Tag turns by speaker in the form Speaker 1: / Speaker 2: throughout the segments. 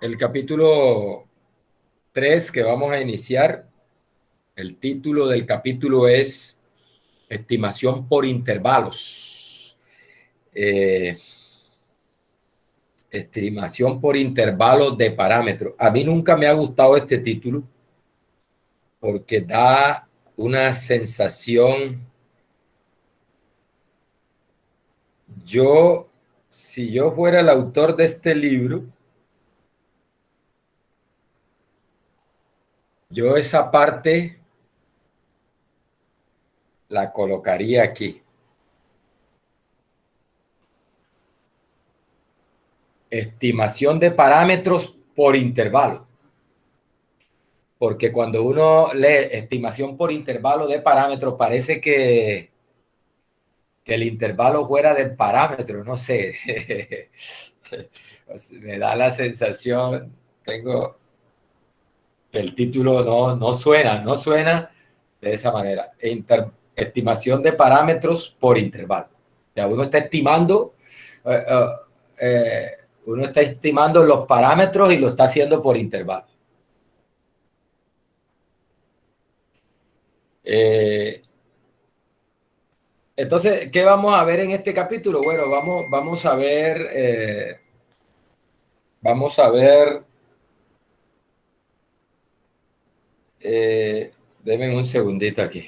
Speaker 1: El capítulo 3 que vamos a iniciar, el título del capítulo es Estimación por intervalos. Estimación por intervalos de parámetros. A mí nunca me ha gustado este título porque da una sensación. Si yo fuera el autor de este libro, yo esa parte la colocaría aquí. Estimación de parámetros por intervalo. Porque cuando uno lee estimación por intervalo de parámetros, parece que el intervalo fuera del parámetro, no sé. Me da la sensación, tengo que el título no suena de esa manera. Estimación de parámetros por intervalo. O sea, uno está estimando, eh, eh, uno está estimando los parámetros y lo está haciendo por intervalo. Entonces, ¿qué vamos a ver en este capítulo? Bueno, vamos a ver, denme un segundito aquí.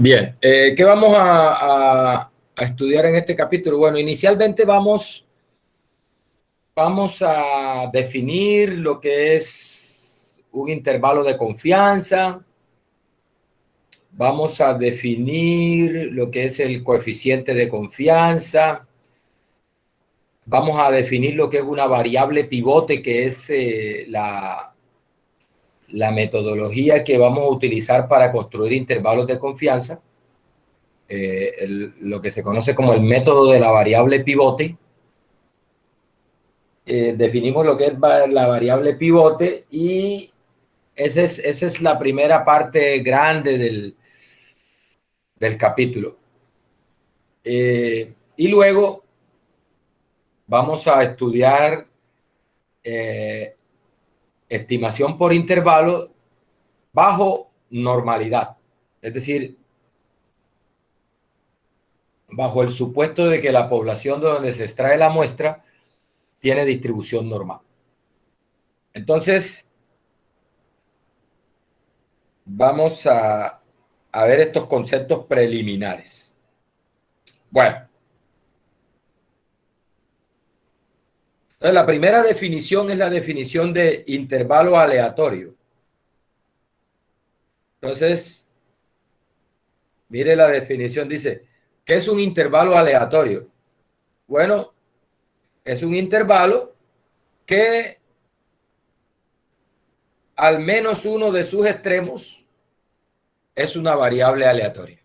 Speaker 1: Bien, ¿qué vamos a estudiar en este capítulo? Bueno, inicialmente vamos a definir lo que es un intervalo de confianza. Vamos a definir lo que es el coeficiente de confianza. Vamos a definir lo que es una variable pivote, que es la metodología que vamos a utilizar para construir intervalos de confianza. Lo que se conoce como el método de la variable pivote. Definimos lo que es la variable pivote y esa es la primera parte grande del capítulo. Y luego vamos a estudiar estimación por intervalo bajo normalidad. Es decir, bajo el supuesto de que la población de donde se extrae la muestra tiene distribución normal. Entonces, vamos a ver estos conceptos preliminares. Bueno, entonces la primera definición es la definición de intervalo aleatorio. Entonces, mire la definición, dice, ¿qué es un intervalo aleatorio? Bueno, es un intervalo que al menos uno de sus extremos es una variable aleatoria.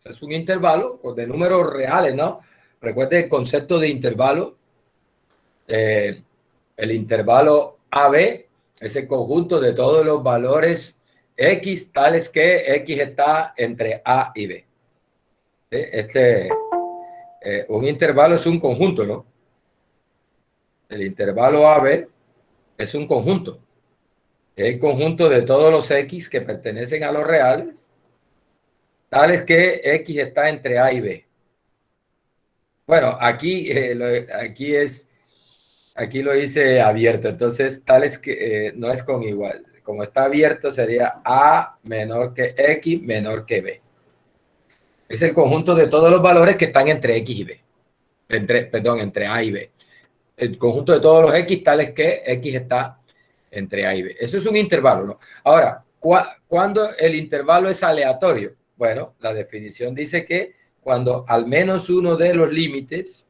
Speaker 1: Es un intervalo de números reales, ¿no? Recuerde el concepto de intervalo. El intervalo AB es el conjunto de todos los valores X, tales que X está entre A y B. Un intervalo es un conjunto, ¿no? El intervalo AB es un conjunto. Es el conjunto de todos los X que pertenecen a los reales, tales que X está entre A y B. Bueno, aquí lo hice abierto, entonces tales que no es con igual. Como está abierto sería A menor que X menor que B. Es el conjunto de todos los valores que están entre X y B. Entre A y B. el conjunto de todos los X tales que X está entre A y B. Eso es un intervalo, ¿no? Ahora, ¿cuándo el intervalo es aleatorio? Bueno, la definición dice que cuando al menos uno de los límites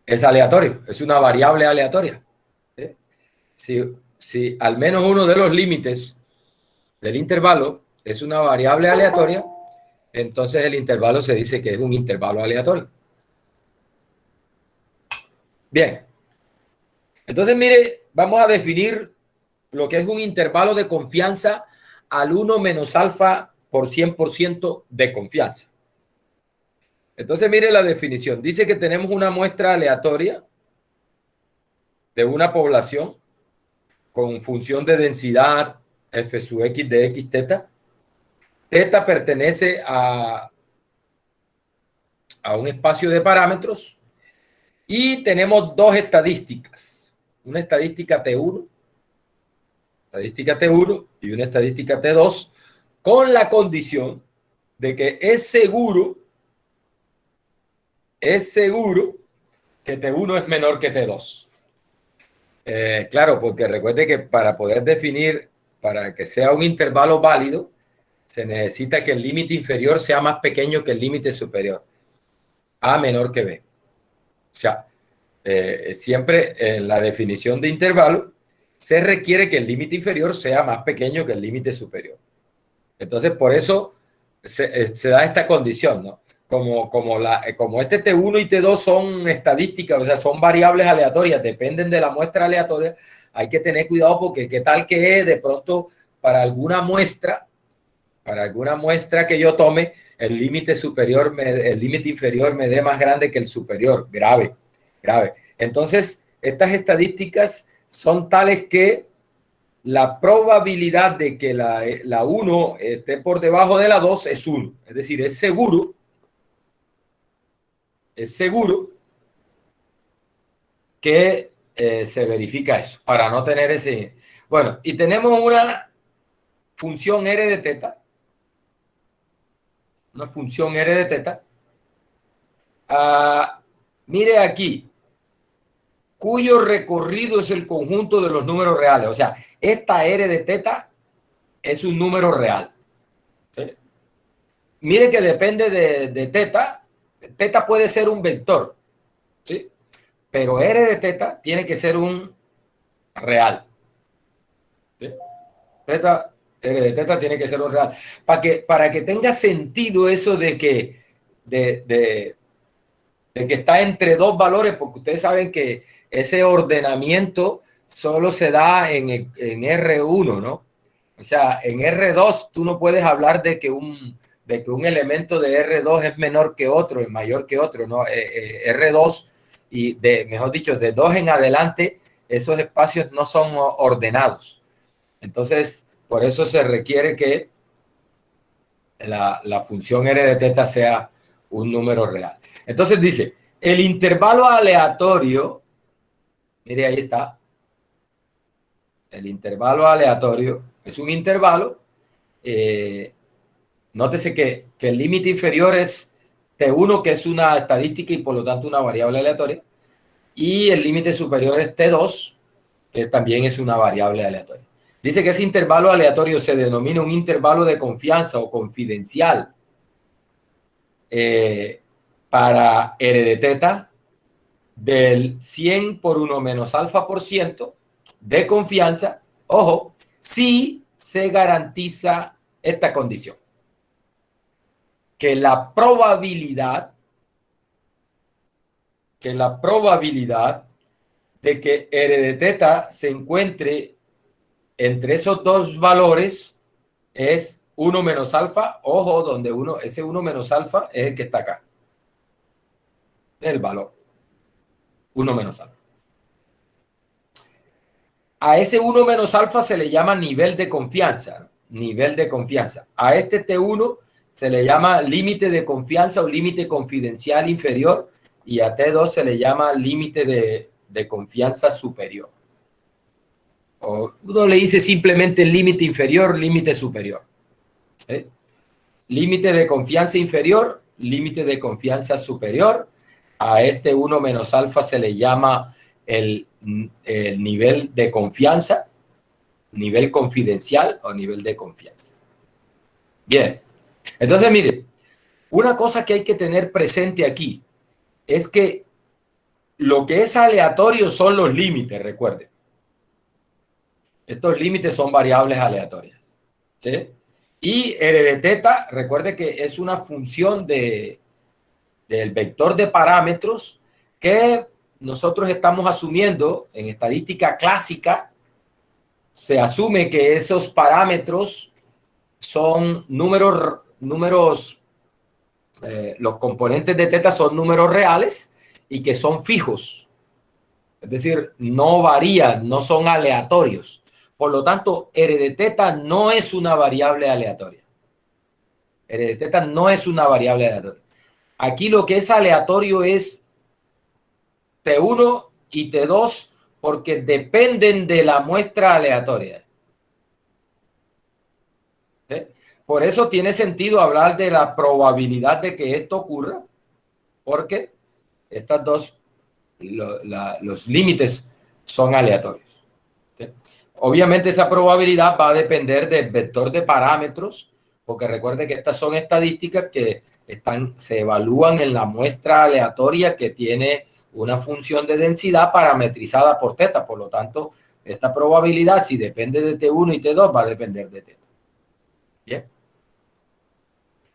Speaker 1: es aleatorio, es una variable aleatoria. Si al menos uno de los límites del intervalo es una variable aleatoria, entonces el intervalo se dice que es un intervalo aleatorio. Bien. Entonces, mire, vamos a definir lo que es un intervalo de confianza al 1 menos alfa por 100% de confianza. Entonces, mire la definición. Dice que tenemos una muestra aleatoria de una población con función de densidad f sub x de x teta. Teta pertenece a un espacio de parámetros y tenemos dos estadísticas. Una estadística T1 y una estadística T2 con la condición de que es seguro que T1 es menor que T2. Claro, porque recuerde que para poder definir, para que sea un intervalo válido, se necesita que el límite inferior sea más pequeño que el límite superior. A menor que B. O sea, siempre en la definición de intervalo se requiere que el límite inferior sea más pequeño que el límite superior. Entonces, por eso se da esta condición, ¿no? Como este T1 y T2 son estadísticas, o sea, son variables aleatorias, dependen de la muestra aleatoria, hay que tener cuidado porque qué tal que de pronto para alguna muestra que yo tome, el límite inferior me dé más grande que el superior, grave. Entonces, estas estadísticas son tales que la probabilidad de que la 1 esté por debajo de la 2 es 1. Es decir, es seguro que se verifica eso, para no tener ese... Bueno, y tenemos una función R de teta. Una función R de teta. Mire aquí, cuyo recorrido es el conjunto de los números reales. O sea, esta R de teta es un número real. ¿Sí? Mire que depende de teta. Teta puede ser un vector, ¿sí? Pero R de teta tiene que ser un real. ¿Sí? R de teta tiene que ser un real. Para que tenga sentido eso de que está entre dos valores, porque ustedes saben que ese ordenamiento solo se da en R1, ¿no? O sea, en R2 tú no puedes hablar de que un elemento de R2 es menor que otro, es mayor que otro, ¿no? R2 y mejor dicho, de 2 en adelante, esos espacios no son ordenados. Entonces, por eso se requiere que la función R de teta sea un número real. Entonces dice, el intervalo aleatorio, mire ahí está, el intervalo aleatorio es un intervalo, nótese que el límite inferior es T1, que es una estadística y por lo tanto una variable aleatoria, y el límite superior es T2, que también es una variable aleatoria. Dice que ese intervalo aleatorio se denomina un intervalo de confianza o confidencial para R de teta del 100 por 1 menos alfa por ciento de confianza, ojo, si se garantiza esta condición, que la probabilidad de que R de teta se encuentre entre esos dos valores es 1 menos alfa, ojo, donde ese 1 menos alfa es el que está acá. Es el valor. 1 menos alfa. A ese 1 menos alfa se le llama nivel de confianza. ¿No? Nivel de confianza. A este T1 se le llama límite de confianza o límite confidencial inferior y a T2 se le llama límite de confianza superior. O uno le dice simplemente límite inferior, límite superior. ¿Sí? Límite de confianza inferior, límite de confianza superior. A este 1 menos alfa se le llama el nivel de confianza, nivel confidencial o nivel de confianza. Bien, entonces mire, una cosa que hay que tener presente aquí es que lo que es aleatorio son los límites, recuerden. Estos límites son variables aleatorias, ¿sí? Y R de teta, recuerde que es una función del vector de parámetros que nosotros estamos asumiendo en estadística clásica. Se asume que esos parámetros son números, los componentes de teta son números reales y que son fijos. Es decir, no varían, no son aleatorios. Por lo tanto, R de teta no es una variable aleatoria. R de teta no es una variable aleatoria. Aquí lo que es aleatorio es T1 y T2 porque dependen de la muestra aleatoria. ¿Sí? Por eso tiene sentido hablar de la probabilidad de que esto ocurra, porque estas dos, los límites son aleatorios. ¿Sí? Obviamente esa probabilidad va a depender del vector de parámetros, porque recuerde que estas son estadísticas que se evalúan en la muestra aleatoria que tiene una función de densidad parametrizada por teta. Por lo tanto, esta probabilidad, si depende de T1 y T2, va a depender de teta. Bien.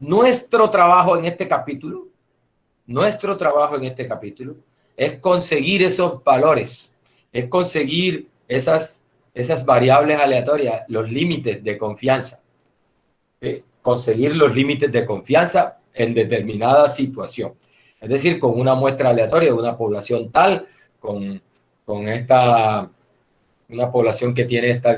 Speaker 1: Nuestro trabajo en este capítulo es conseguir esos valores, es conseguir esas variables aleatorias, los límites de confianza. ¿Sí? Conseguir los límites de confianza en determinada situación. Es decir, con una muestra aleatoria de una población tal, con una población que tiene esta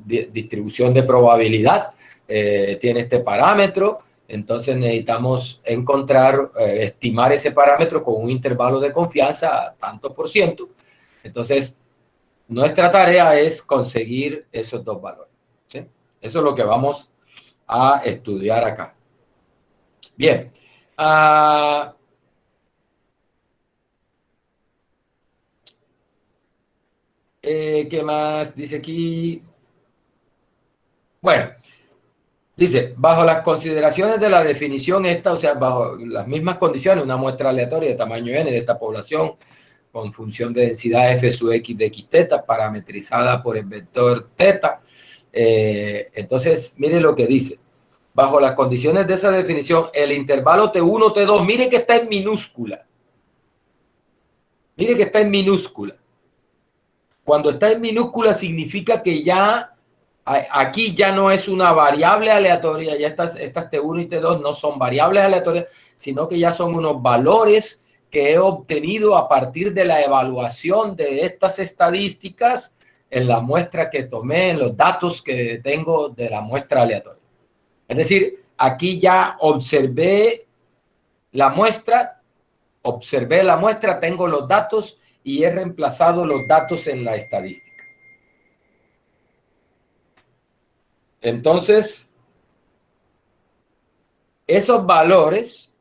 Speaker 1: distribución de probabilidad, tiene este parámetro, entonces necesitamos estimar ese parámetro con un intervalo de confianza, tanto por ciento. Entonces, nuestra tarea es conseguir esos dos valores. ¿Sí? Eso es lo que vamos a estudiar acá. Bien. ¿Qué más dice aquí? Bueno, dice, bajo las consideraciones de la definición esta, o sea, bajo las mismas condiciones, una muestra aleatoria de tamaño n de esta población con función de densidad f sub x de x teta parametrizada por el vector teta. Entonces, mire lo que dice. Bajo las condiciones de esa definición, el intervalo T1, T2, mire que está en minúscula. Mire que está en minúscula. Cuando está en minúscula significa que ya aquí ya no es una variable aleatoria, ya estas T1 y T2 no son variables aleatorias, sino que ya son unos valores que he obtenido a partir de la evaluación de estas estadísticas en la muestra que tomé, en los datos que tengo de la muestra aleatoria. Es decir, aquí ya observé la muestra, tengo los datos y he reemplazado los datos en la estadística. Entonces, esos valores,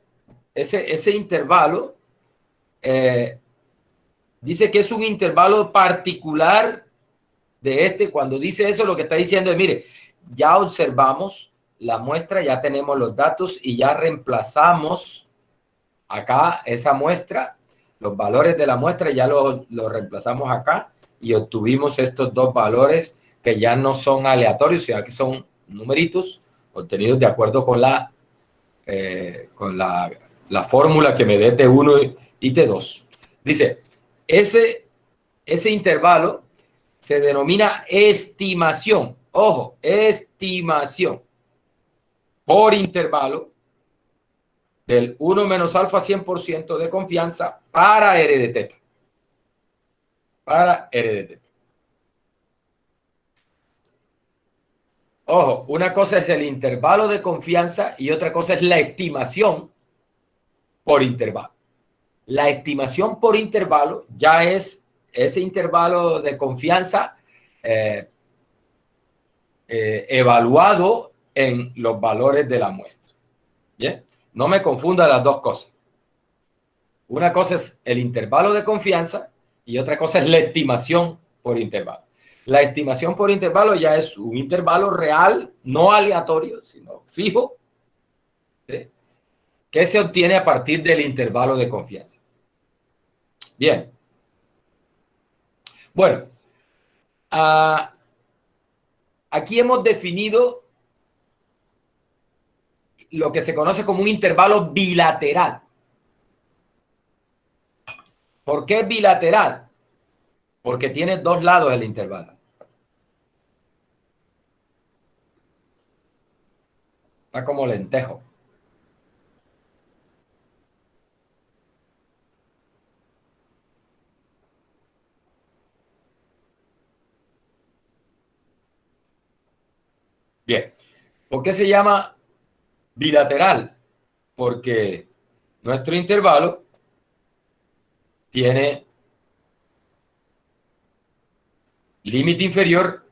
Speaker 1: ese intervalo, dice que es un intervalo particular de este. Cuando dice eso, lo que está diciendo es, mire, ya observamos la muestra, ya tenemos los datos y ya reemplazamos acá esa muestra, los valores de la muestra ya los reemplazamos acá y obtuvimos estos dos valores que ya no son aleatorios, sino que son numeritos obtenidos de acuerdo con la fórmula que me dé T1 y T2. Dice, ese intervalo se denomina estimación. Ojo, estimación por intervalo del 1 menos alfa 100% de confianza para R de teta. Para R de teta. Ojo, una cosa es el intervalo de confianza y otra cosa es la estimación por intervalo. La estimación por intervalo ya es ese intervalo de confianza evaluado en los valores de la muestra. ¿Bien? No me confunda las dos cosas. Una cosa es el intervalo de confianza y otra cosa es la estimación por intervalo. La estimación por intervalo ya es un intervalo real, no aleatorio, sino fijo, ¿sí?, que se obtiene a partir del intervalo de confianza. Bien. Bueno, aquí hemos definido lo que se conoce como un intervalo bilateral. ¿Por qué bilateral? Porque tiene dos lados el intervalo. Está como lentejo. Bien. ¿Por qué se llama bilateral? Porque nuestro intervalo tiene límite inferior,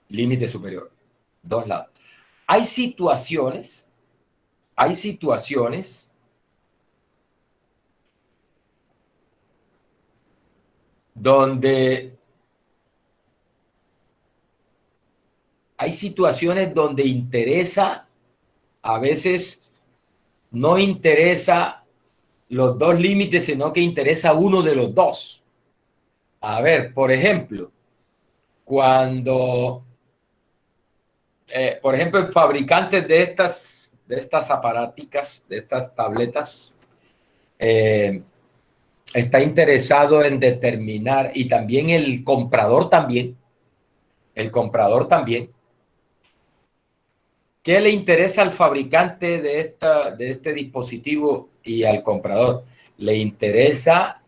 Speaker 1: límite superior. Dos lados. Hay situaciones donde interesa, a veces no interesa los dos límites, sino que interesa uno de los dos. A ver, por ejemplo, cuando, por ejemplo, el fabricante de estas aparáticas, de estas tabletas, está interesado en determinar, y también el comprador también, ¿qué le interesa al fabricante de este dispositivo y al comprador? Le interesa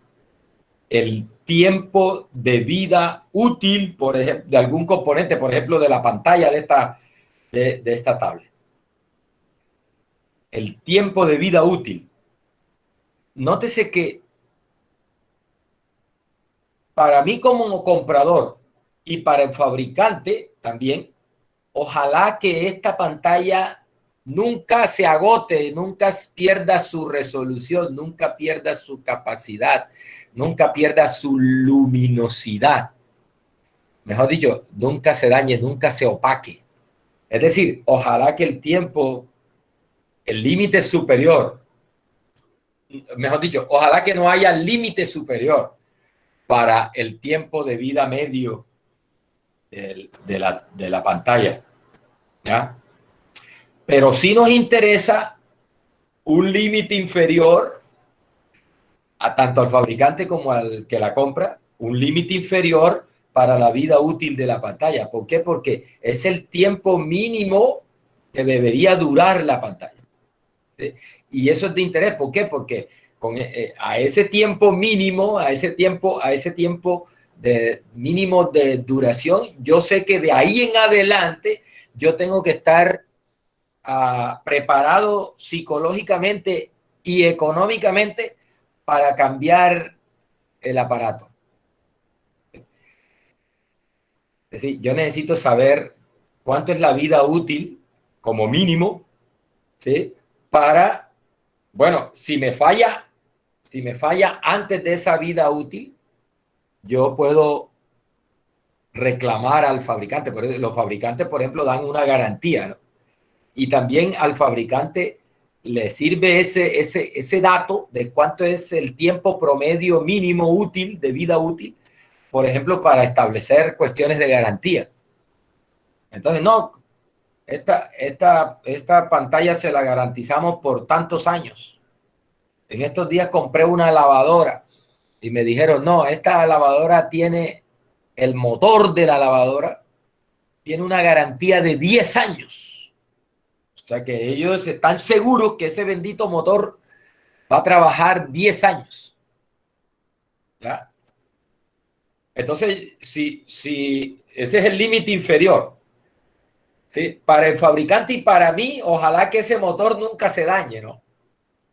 Speaker 1: el tiempo de vida útil, por ejemplo, de algún componente, por ejemplo, de la pantalla de esta tablet. El tiempo de vida útil. Nótese que para mí como comprador y para el fabricante también, ojalá que esta pantalla nunca se agote, nunca pierda su resolución, nunca pierda su capacidad, nunca pierda su luminosidad. Mejor dicho, nunca se dañe, nunca se opaque. Es decir, ojalá que el tiempo, el límite superior, mejor dicho, ojalá que no haya límite superior para el tiempo de vida medio de la pantalla, ¿ya? Pero sí nos interesa un límite inferior a tanto al fabricante como al que la compra, un límite inferior para la vida útil de la pantalla. ¿Por qué? Porque es el tiempo mínimo que debería durar la pantalla, ¿sí? Y eso es de interés. ¿Por qué? Porque a ese tiempo mínimo, a ese tiempo mínimo de duración, yo sé que de ahí en adelante yo tengo que estar preparado psicológicamente y económicamente para cambiar el aparato. Es decir, yo necesito saber cuánto es la vida útil como mínimo, ¿sí? Para, bueno, si me falla antes de esa vida útil, yo puedo reclamar al fabricante. Por eso, los fabricantes, por ejemplo, dan una garantía, ¿no? Y también al fabricante le sirve ese dato de cuánto es el tiempo promedio mínimo útil, de vida útil, por ejemplo, para establecer cuestiones de garantía. Entonces, no, esta pantalla se la garantizamos por tantos años. En estos días compré una lavadora y me dijeron, no, esta lavadora tiene, el motor de la lavadora tiene una garantía de 10 años. O sea que ellos están seguros que ese bendito motor va a trabajar 10 años. ¿Ya? Entonces, si ese es el límite inferior, ¿sí? Para el fabricante y para mí, ojalá que ese motor nunca se dañe, ¿no?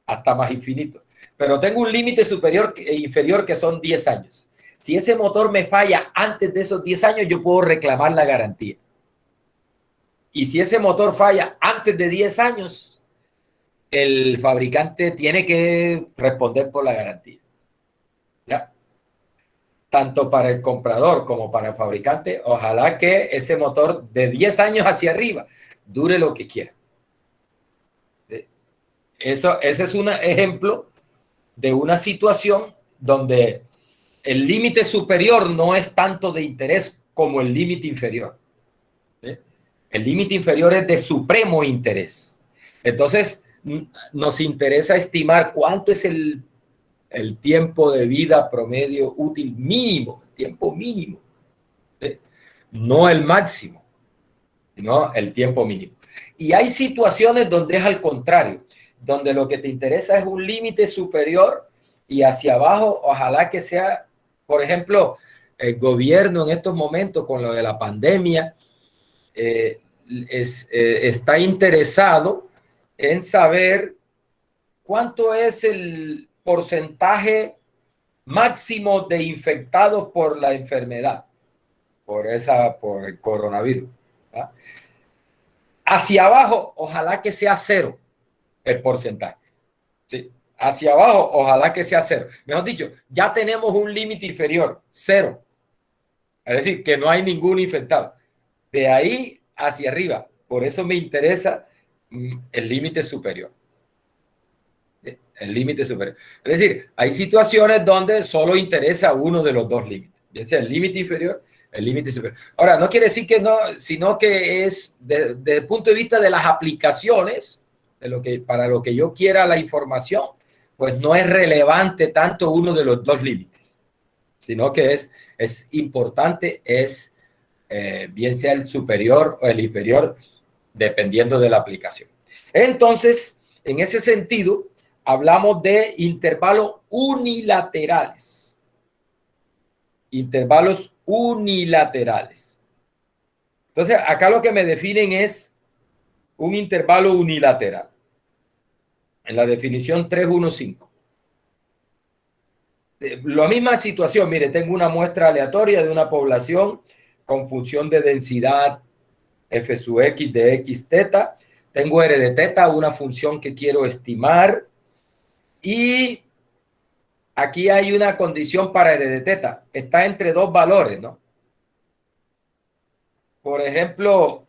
Speaker 1: Hasta más infinito. Pero tengo un límite superior e inferior que son 10 años. Si ese motor me falla antes de esos 10 años, yo puedo reclamar la garantía. Y si ese motor falla antes de 10 años, el fabricante tiene que responder por la garantía. tanto para el comprador como para el fabricante, ojalá que ese motor de 10 años hacia arriba dure lo que quiera. Ese es un ejemplo de una situación donde el límite superior no es tanto de interés como el límite inferior. El límite inferior es de supremo interés. Entonces, nos interesa estimar cuánto es el tiempo de vida promedio útil mínimo, tiempo mínimo. No el máximo, sino el tiempo mínimo. Y hay situaciones donde es al contrario, donde lo que te interesa es un límite superior y hacia abajo, ojalá que sea, por ejemplo, el gobierno en estos momentos con lo de la pandemia, está interesado en saber cuánto es el porcentaje máximo de infectados por la enfermedad, por el coronavirus. ¿Verdad? Hacia abajo, ojalá que sea cero el porcentaje. ¿Sí? Hacia abajo, ojalá que sea cero. Mejor dicho, ya tenemos un límite inferior, cero. Es decir, que no hay ningún infectado. De ahí hacia arriba. Por eso me interesa el límite superior. El límite superior. Es decir, hay situaciones donde solo interesa uno de los dos límites. Ya sea el límite inferior, el límite superior. Ahora, no quiere decir que no, sino que es desde el punto de vista de las aplicaciones, para lo que yo quiera la información, pues no es relevante tanto uno de los dos límites, sino que es importante, bien sea el superior o el inferior, dependiendo de la aplicación. Entonces, en ese sentido, hablamos de intervalos unilaterales. Intervalos unilaterales. Entonces, acá lo que me definen es un intervalo unilateral. En la definición 315. La misma situación, mire, tengo una muestra aleatoria de una población con función de densidad f sub x de x teta. Tengo r de teta, una función que quiero estimar. Y aquí hay una condición para r de teta. Está entre dos valores, ¿no? Por ejemplo,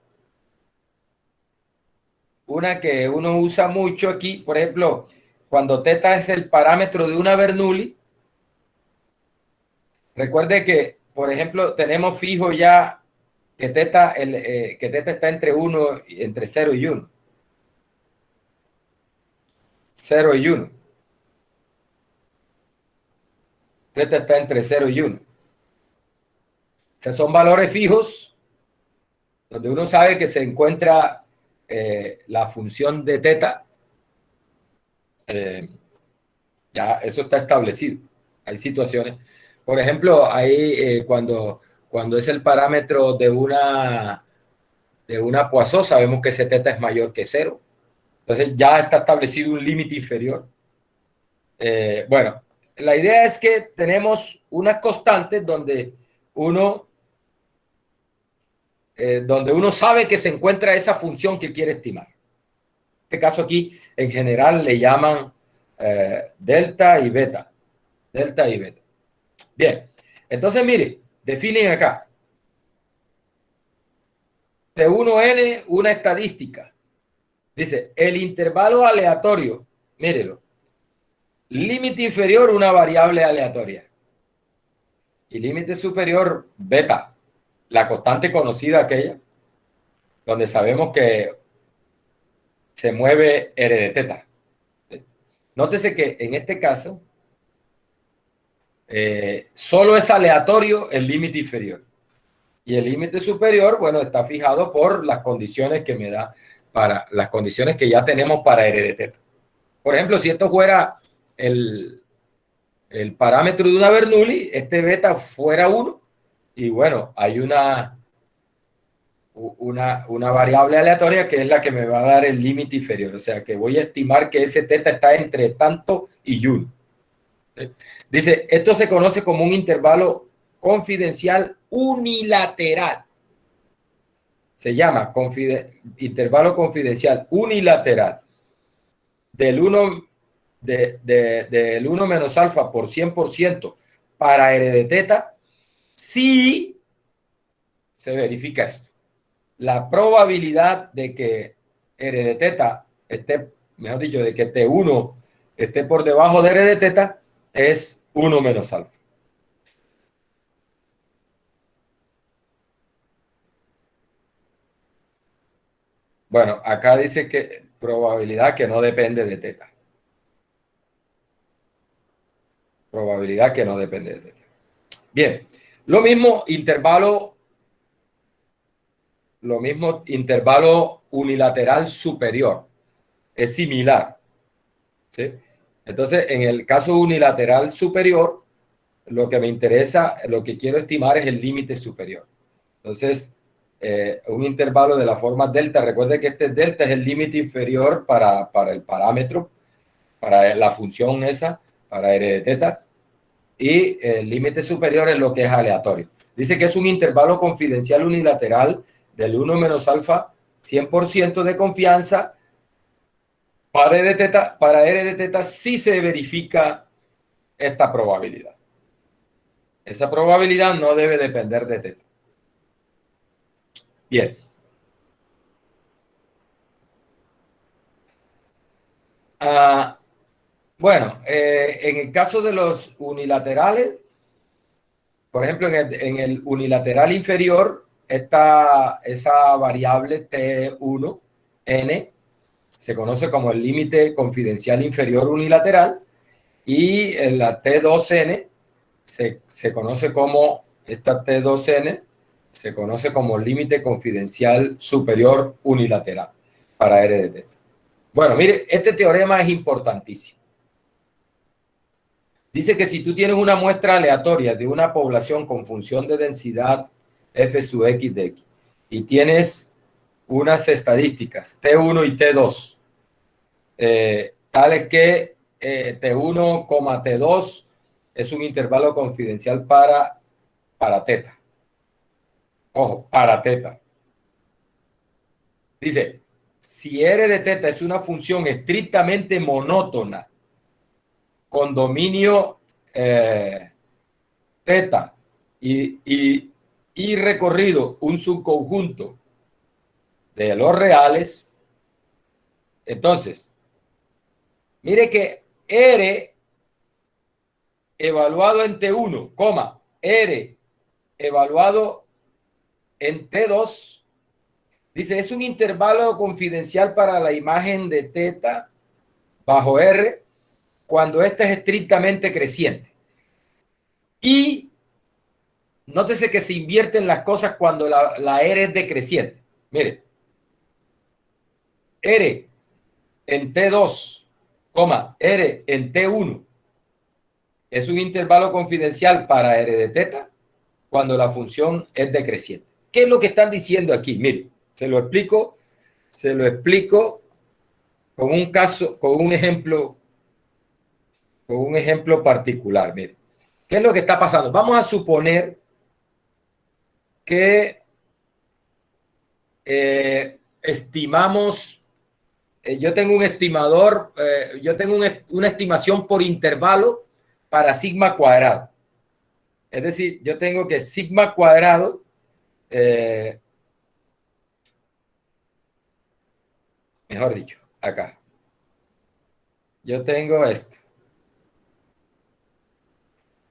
Speaker 1: una que uno usa mucho aquí, por ejemplo, cuando teta es el parámetro de una Bernoulli. Recuerde que, por ejemplo, tenemos fijo ya que teta está entre 0 y 1. 0 y 1. Teta está entre 0 y 1. O sea, son valores fijos donde uno sabe que se encuentra la función de teta. Ya eso está establecido. Hay situaciones. Por ejemplo, ahí cuando es el parámetro de una Poisson, sabemos que ese teta es mayor que 0. Entonces ya está establecido un límite inferior. Bueno, la idea es que tenemos unas constantes donde uno sabe que se encuentra esa función que quiere estimar. En este caso aquí, en general, le llaman delta y beta. Delta y beta. Bien, entonces mire, definen acá. T1N, una estadística. Dice, el intervalo aleatorio, mírelo. Límite inferior, una variable aleatoria. Y límite superior, beta. La constante conocida aquella, donde sabemos que se mueve r de teta. Nótese que en este caso, solo es aleatorio el límite inferior. Y el límite superior, bueno, está fijado por las condiciones que me da para las condiciones que ya tenemos para r de teta. Por ejemplo, si esto fuera el parámetro de una Bernoulli, este beta fuera 1, y bueno, hay una variable aleatoria que es la que me va a dar el límite inferior. O sea, que voy a estimar que ese teta está entre tanto y 1. Dice, esto se conoce como un intervalo confidencial unilateral. Se llama intervalo confidencial unilateral. Del 1 menos alfa por 100% para R de teta si se verifica esto. La probabilidad de que R de teta esté, mejor dicho, de que T1 esté por debajo de R de teta es 1 menos alfa. Bueno, acá dice que probabilidad que no depende de teta. Probabilidad que no depende de teta. Bien, lo mismo intervalo unilateral superior. Es similar. ¿Sí? Entonces, en el caso unilateral superior, lo que me interesa, lo que quiero estimar es el límite superior. Entonces, un intervalo de la forma delta, recuerde que este delta es el límite inferior para el parámetro, para la función esa, para r de teta, y el límite superior es lo que es aleatorio. Dice que es un intervalo confidencial unilateral del 1 menos alfa, 100% de confianza. Para R de teta sí se verifica esta probabilidad. Esa probabilidad no debe depender de teta. Bien. Bueno, en el caso de los unilaterales, por ejemplo, en el unilateral inferior, esa variable T1, N, se conoce como el límite confidencial inferior unilateral, y en la T2N se conoce como, esta T2N se conoce como límite confidencial superior unilateral para R de teta. Bueno, mire, este teorema es importantísimo. Dice que si tú tienes una muestra aleatoria de una población con función de densidad f sub x de x y tienes unas estadísticas T1 y T2, tales que T1, T2 es un intervalo confidencial para teta. Ojo, para teta. Dice, si R de teta es una función estrictamente monótona con dominio teta y recorrido un subconjunto de los reales, entonces, mire que R evaluado en T1, R evaluado en T2, dice, es un intervalo confidencial para la imagen de teta bajo R cuando ésta es estrictamente creciente. Y nótese que se invierten las cosas cuando la R es decreciente. Mire, R en T2, R en T1 es un intervalo confidencial para R de teta cuando la función es decreciente. ¿Qué es lo que están diciendo aquí? Mire, se lo explico con un caso, con un ejemplo particular. Mire, ¿qué es lo que está pasando? Vamos a suponer que estimamos, yo tengo un estimador, yo tengo una estimación por intervalo para sigma cuadrado. Es decir, yo tengo que sigma cuadrado mejor dicho, acá. Yo tengo esto.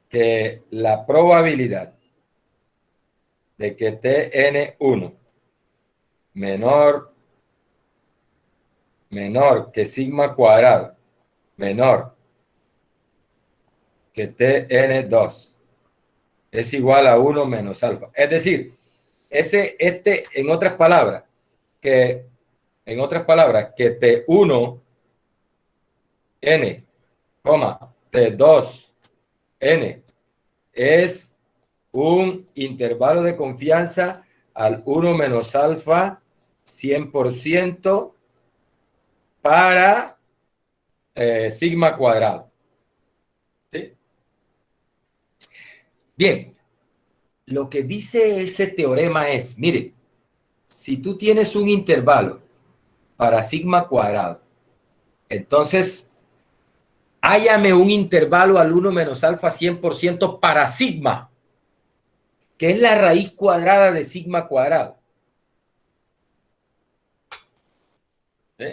Speaker 1: Que la probabilidad de que Tn1 menor que sigma cuadrado menor que Tn2 es igual a 1 menos alfa. Es decir, en otras palabras, que T1 n, T2 n es un intervalo de confianza al 1 menos alfa 100% para sigma cuadrado. ¿Sí? Bien, lo que dice ese teorema es, mire, si tú tienes un intervalo para sigma cuadrado, entonces hállame un intervalo al 1 menos alfa 100% para sigma, que es la raíz cuadrada de sigma cuadrado. ¿Sí?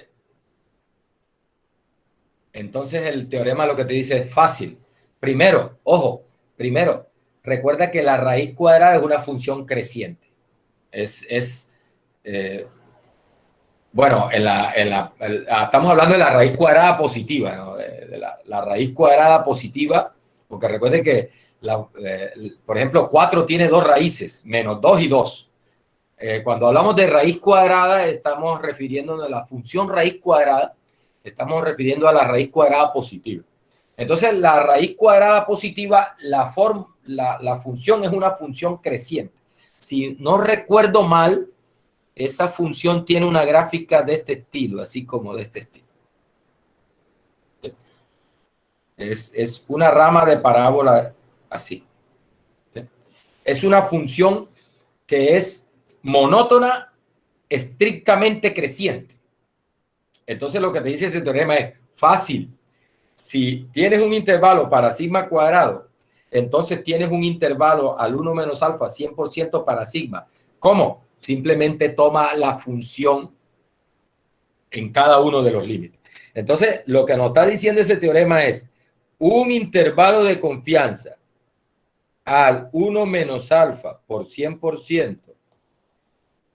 Speaker 1: Entonces el teorema lo que te dice es fácil. Primero, ojo, primero, recuerda que la raíz cuadrada es una función creciente. Bueno, estamos hablando de la raíz cuadrada positiva, ¿no? De la raíz cuadrada positiva, porque recuerden que, por ejemplo, 4 tiene dos raíces, menos 2 y 2. Cuando hablamos de raíz cuadrada, estamos refiriéndonos a la función raíz cuadrada, estamos refiriendo a la raíz cuadrada positiva. Entonces, la raíz cuadrada positiva, la función es una función creciente. Si no recuerdo mal, esa función tiene una gráfica de este estilo, así como de este estilo. Es una rama de parábola así. Es una función que es monótona, estrictamente creciente. Entonces lo que te dice ese teorema es fácil. Si tienes un intervalo para sigma cuadrado, entonces tienes un intervalo al 1 menos alfa 100% para sigma. ¿Cómo? Simplemente toma la función en cada uno de los límites. Entonces, lo que nos está diciendo ese teorema es un intervalo de confianza al 1 menos alfa por 100%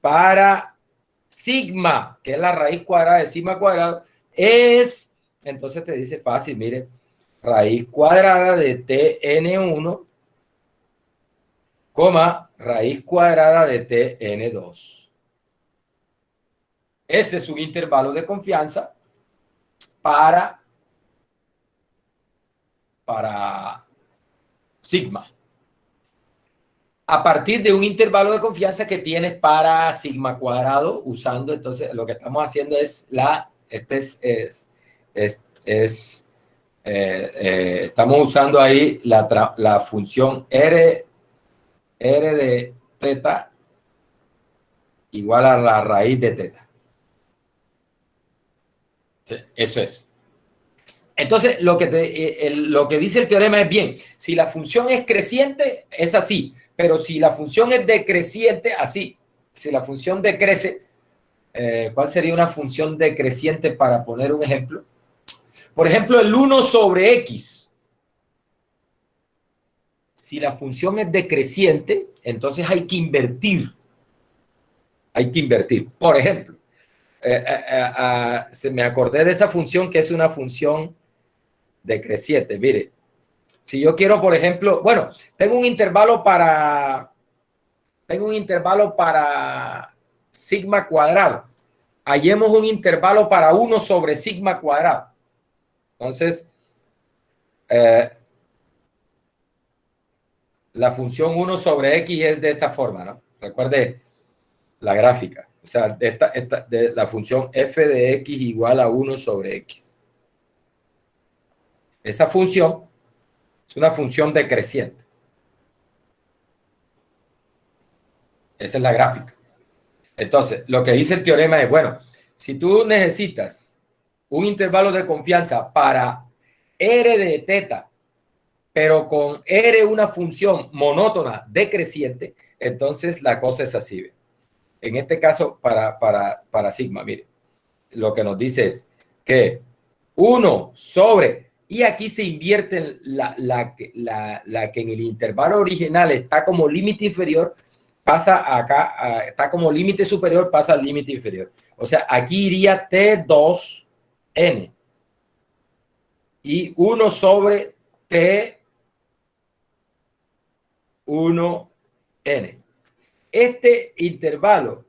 Speaker 1: para sigma, que es la raíz cuadrada de sigma cuadrado, es, entonces te dice fácil, mire, raíz cuadrada de tn1, raíz cuadrada de tn2. Ese es un intervalo de confianza para sigma. A partir de un intervalo de confianza que tienes para sigma cuadrado, usando, entonces, lo que estamos haciendo es estamos usando ahí la función R de teta igual a la raíz de teta. Sí, eso es. Entonces, lo que dice el teorema es bien, si la función es creciente, es así, pero si la función es decreciente, así. Si la función decrece, ¿cuál sería una función decreciente para poner un ejemplo? Por ejemplo, el 1 sobre x. Si la función es decreciente, entonces hay que invertir. Hay que invertir. Por ejemplo, se me acordé de esa función que es una función decreciente. Mire, si yo quiero, por ejemplo, bueno, tengo un intervalo para sigma cuadrado. Hallemos un intervalo para 1 sobre sigma cuadrado. Entonces, la función 1 sobre x es de esta forma, ¿no? Recuerde la gráfica. O sea, de la función f de x igual a 1 sobre x. Esa función es una función decreciente. Esa es la gráfica. Entonces, lo que dice el teorema es, bueno, si tú necesitas un intervalo de confianza para R de teta, pero con R una función monótona decreciente, entonces la cosa es así. En este caso, para sigma, mire, lo que nos dice es que 1 sobre, y aquí se invierte la que en el intervalo original está como límite inferior, pasa acá, está como límite superior, pasa al límite inferior. O sea, aquí iría T2N y 1 sobre T1N. Este intervalo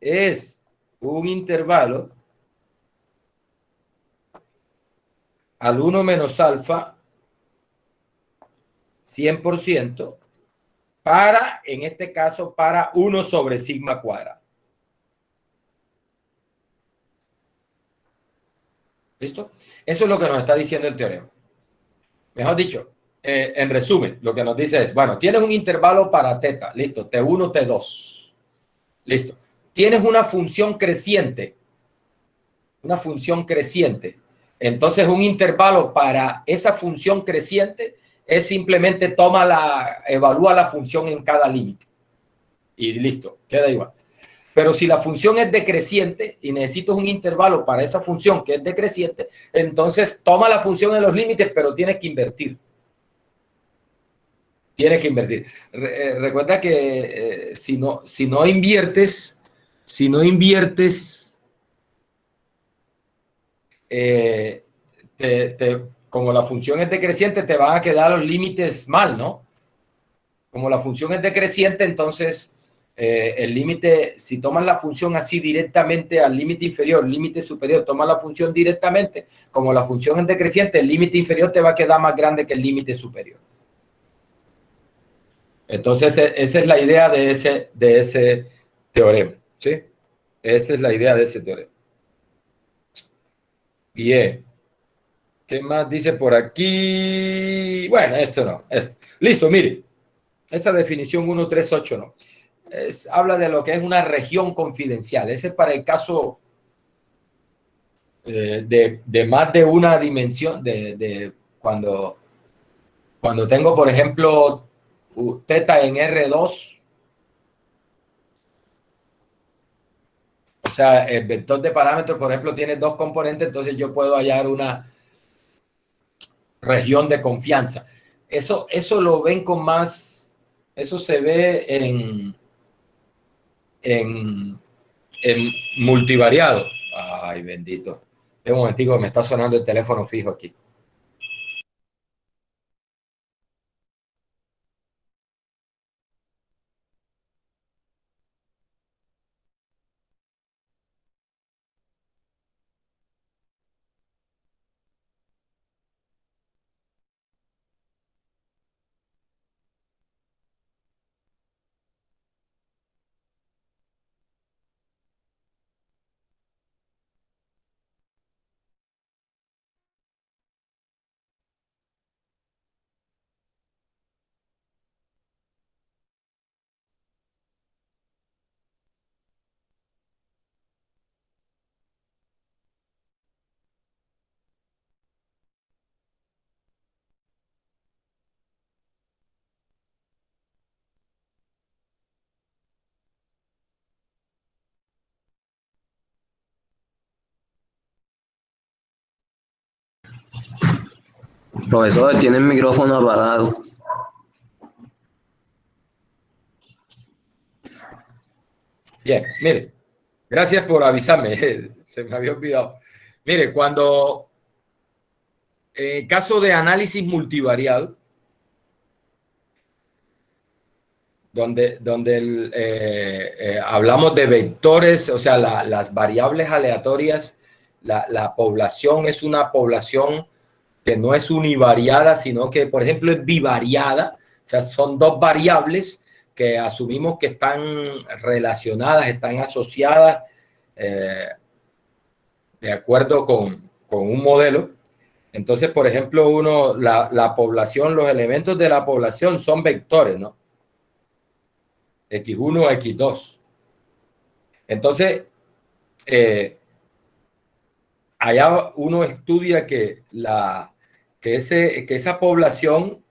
Speaker 1: es un intervalo al 1 menos alfa 100% para, en este caso, para 1 sobre sigma cuadrado. ¿Listo? Eso es lo que nos está diciendo el teorema. Mejor dicho, en resumen, lo que nos dice es, bueno, tienes un intervalo para teta, listo, T1, T2, listo. Tienes una función creciente Entonces, un intervalo para esa función creciente es simplemente evalúa la función en cada límite. Y listo, queda igual. Pero si la función es decreciente y necesitas un intervalo para esa función que es decreciente, entonces toma la función en los límites, pero tienes que invertir. Tienes que invertir. Recuerda que si no inviertes, eh, como la función es decreciente, te van a quedar los límites mal, ¿no? Como la función es decreciente, entonces el límite, si tomas la función así directamente al límite inferior, límite superior, tomas la función directamente, como la función es decreciente, el límite inferior te va a quedar más grande que el límite superior. Entonces, esa es la idea de ese teorema, ¿sí? Esa es la idea de ese teorema. Bien. ¿Qué más dice por aquí? Bueno, esto no. Esto. Listo, mire. Esa definición 138 no. Habla de lo que es una región confidencial. Ese es para el caso de más de una dimensión, de cuando tengo, por ejemplo, teta en R2, o sea, el vector de parámetros, por ejemplo, tiene dos componentes, entonces yo puedo hallar una región de confianza. Eso lo ven con más, eso se ve en multivariado. Ay, bendito. Un momentico, me está sonando el teléfono fijo aquí.
Speaker 2: Profesor, tiene el micrófono apagado.
Speaker 1: Bien, mire, gracias por avisarme, se me había olvidado. Mire, cuando en caso de análisis multivariado, donde hablamos de vectores, o sea, las variables aleatorias, la población es una población que no es univariada, sino que, por ejemplo, es bivariada, o sea, son dos variables que asumimos que están relacionadas, están asociadas eh, de acuerdo con un modelo. Entonces, por ejemplo, la población, los elementos de la población son vectores, ¿no? X1, X2. Entonces, allá uno estudia que esa población,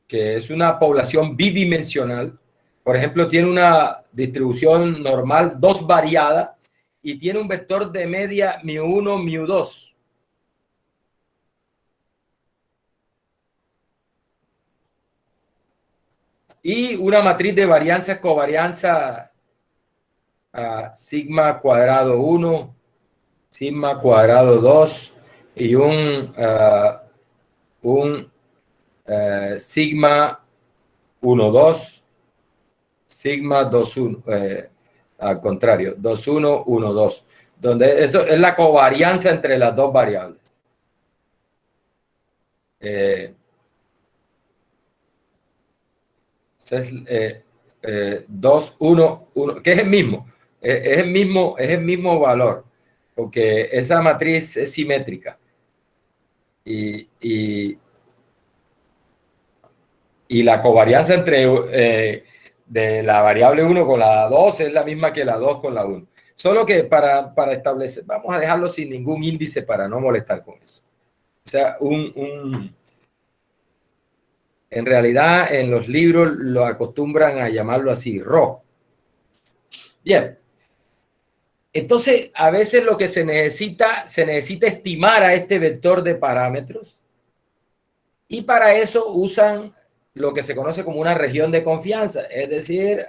Speaker 1: que es una población bidimensional, por ejemplo, tiene una distribución normal, dos variada, y tiene un vector de media μ1, μ2. Y una matriz de varianza, covarianza sigma cuadrado 1, sigma cuadrado 2 y un sigma 1, 2, sigma 2, 1, al contrario, 2, 1, 1, 2, donde esto es la covarianza entre las dos variables. Entonces, 2, 1, 1, que es el mismo, es el mismo valor, porque esa matriz es simétrica. Y la covarianza de la variable 1 con la 2 es la misma que la 2 con la 1. Solo que para establecer, vamos a dejarlo sin ningún índice para no molestar con eso. O sea, en realidad en los libros lo acostumbran a llamarlo así, RO. Bien. Entonces, a veces lo que se necesita estimar a este vector de parámetros y para eso usan lo que se conoce como una región de confianza. Es decir,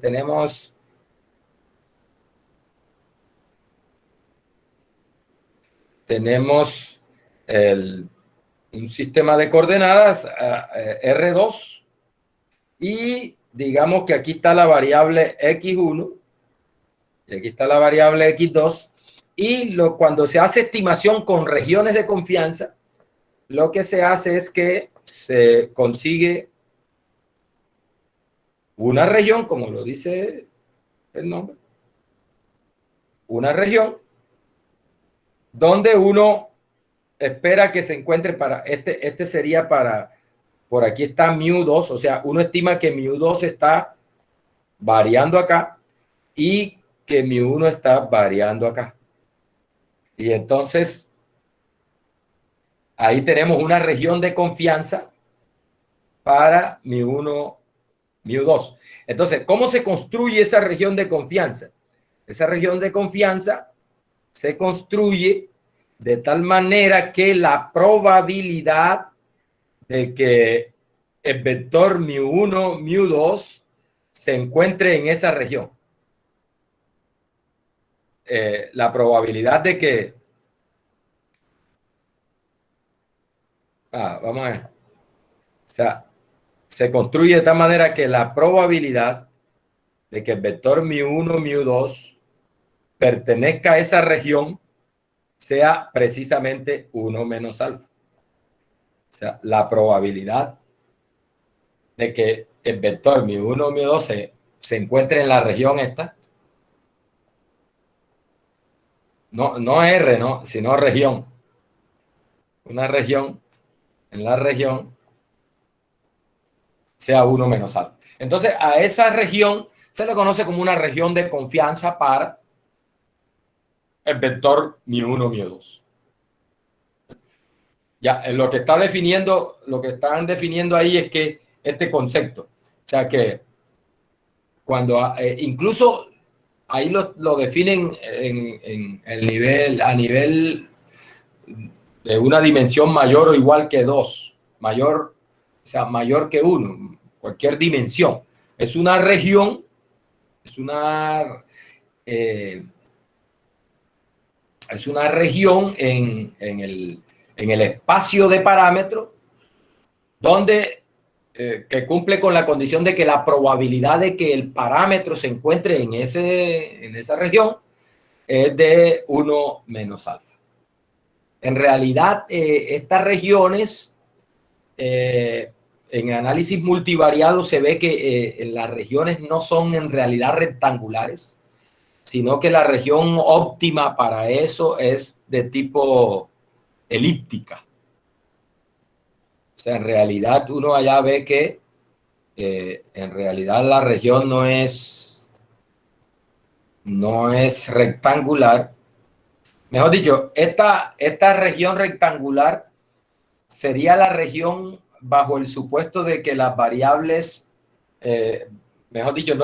Speaker 1: tenemos un sistema de coordenadas R2 y digamos que aquí está la variable X1 y aquí está la variable X2 y cuando se hace estimación con regiones de confianza, lo que se hace es que se consigue una región, como lo dice el nombre, una región donde uno espera que se encuentre para, este sería para, por aquí está mu2, o sea, uno estima que mu2 está variando acá y que mu1 está variando acá. Y entonces, ahí tenemos una región de confianza para mu1, mu2. Entonces, ¿cómo se construye esa región de confianza? Esa región de confianza se construye de tal manera que la probabilidad de que el vector mu1, mu2 se encuentre en esa región. La probabilidad de que... vamos a ver. O sea, se construye de tal manera que la probabilidad de que el vector mu1, mu2 pertenezca a esa región sea precisamente 1 menos alfa. O sea, la probabilidad de que el vector mu1, mu2 se encuentre en la región esta, no R, ¿no? Sino región. Una región, en la región, sea 1 menos alfa. Entonces, a esa región se le conoce como una región de confianza para el vector mu1, mu2. Ya, lo que están definiendo ahí es que este concepto, o sea que cuando incluso ahí lo definen en el nivel, a nivel de una dimensión mayor o igual que 2, mayor, o sea, mayor que 1, cualquier dimensión. Es una región, es una región en el espacio de parámetros donde que cumple con la condición de que la probabilidad de que el parámetro se encuentre en esa región es de 1 menos alfa. En realidad, estas regiones, en análisis multivariado se ve que las regiones no son en realidad rectangulares, sino que la región óptima para eso es de tipo elíptica. O sea, en realidad uno allá ve que en realidad la región no es rectangular. Mejor dicho, esta región rectangular sería la región bajo el supuesto de que las variables, mejor dicho,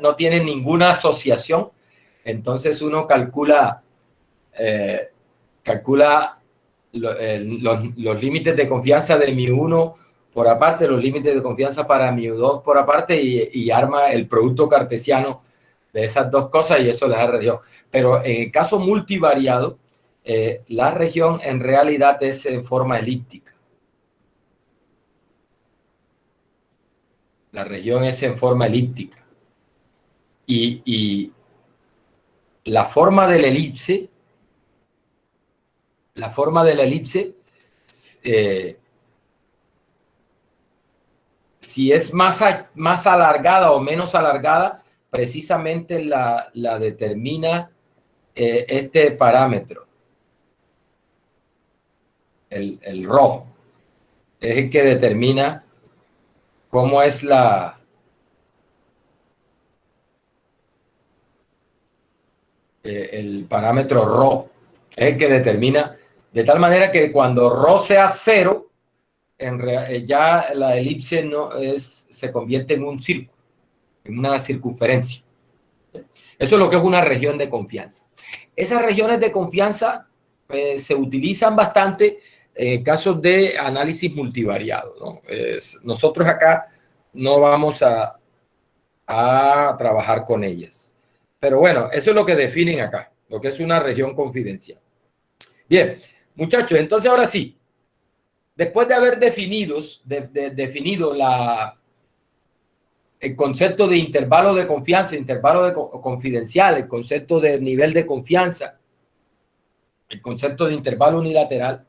Speaker 1: no tienen ninguna asociación. Entonces uno calcula los límites de confianza de mu1 por aparte, los límites de confianza para mu2 por aparte y arma el producto cartesiano de esas dos cosas y eso le da región. Pero en el caso multivariado, la región en realidad es en forma elíptica. La región es en forma elíptica. Y la forma de la elipse, si es más alargada o menos alargada, precisamente la determina este parámetro, el ρ, es el que determina cómo es el parámetro ρ, es el que determina, de tal manera que cuando ρ sea 0, ya la elipse no se convierte en un círculo, en una circunferencia. Eso es lo que es una región de confianza. Esas regiones de confianza se utilizan bastante en casos de análisis multivariado, ¿no? Nosotros acá no vamos a trabajar con ellas. Pero bueno, eso es lo que definen acá, lo que es una región confidencial. Bien, muchachos, entonces ahora sí, después de haber definido el concepto de intervalo de confianza, intervalo confidencial, el concepto de nivel de confianza, el concepto de intervalo unilateral,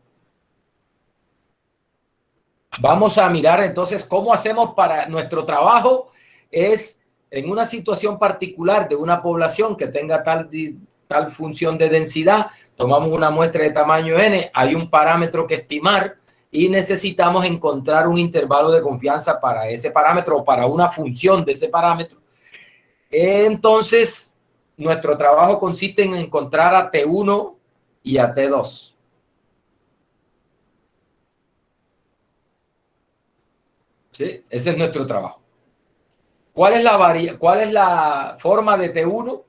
Speaker 1: vamos a mirar entonces cómo hacemos para nuestro trabajo. Es en una situación particular de una población que tenga tal función de densidad, tomamos una muestra de tamaño n, hay un parámetro que estimar y necesitamos encontrar un intervalo de confianza para ese parámetro o para una función de ese parámetro. Entonces, nuestro trabajo consiste en encontrar a T1 y a T2. ¿Sí? Ese es nuestro trabajo. ¿Cuál es la forma de T1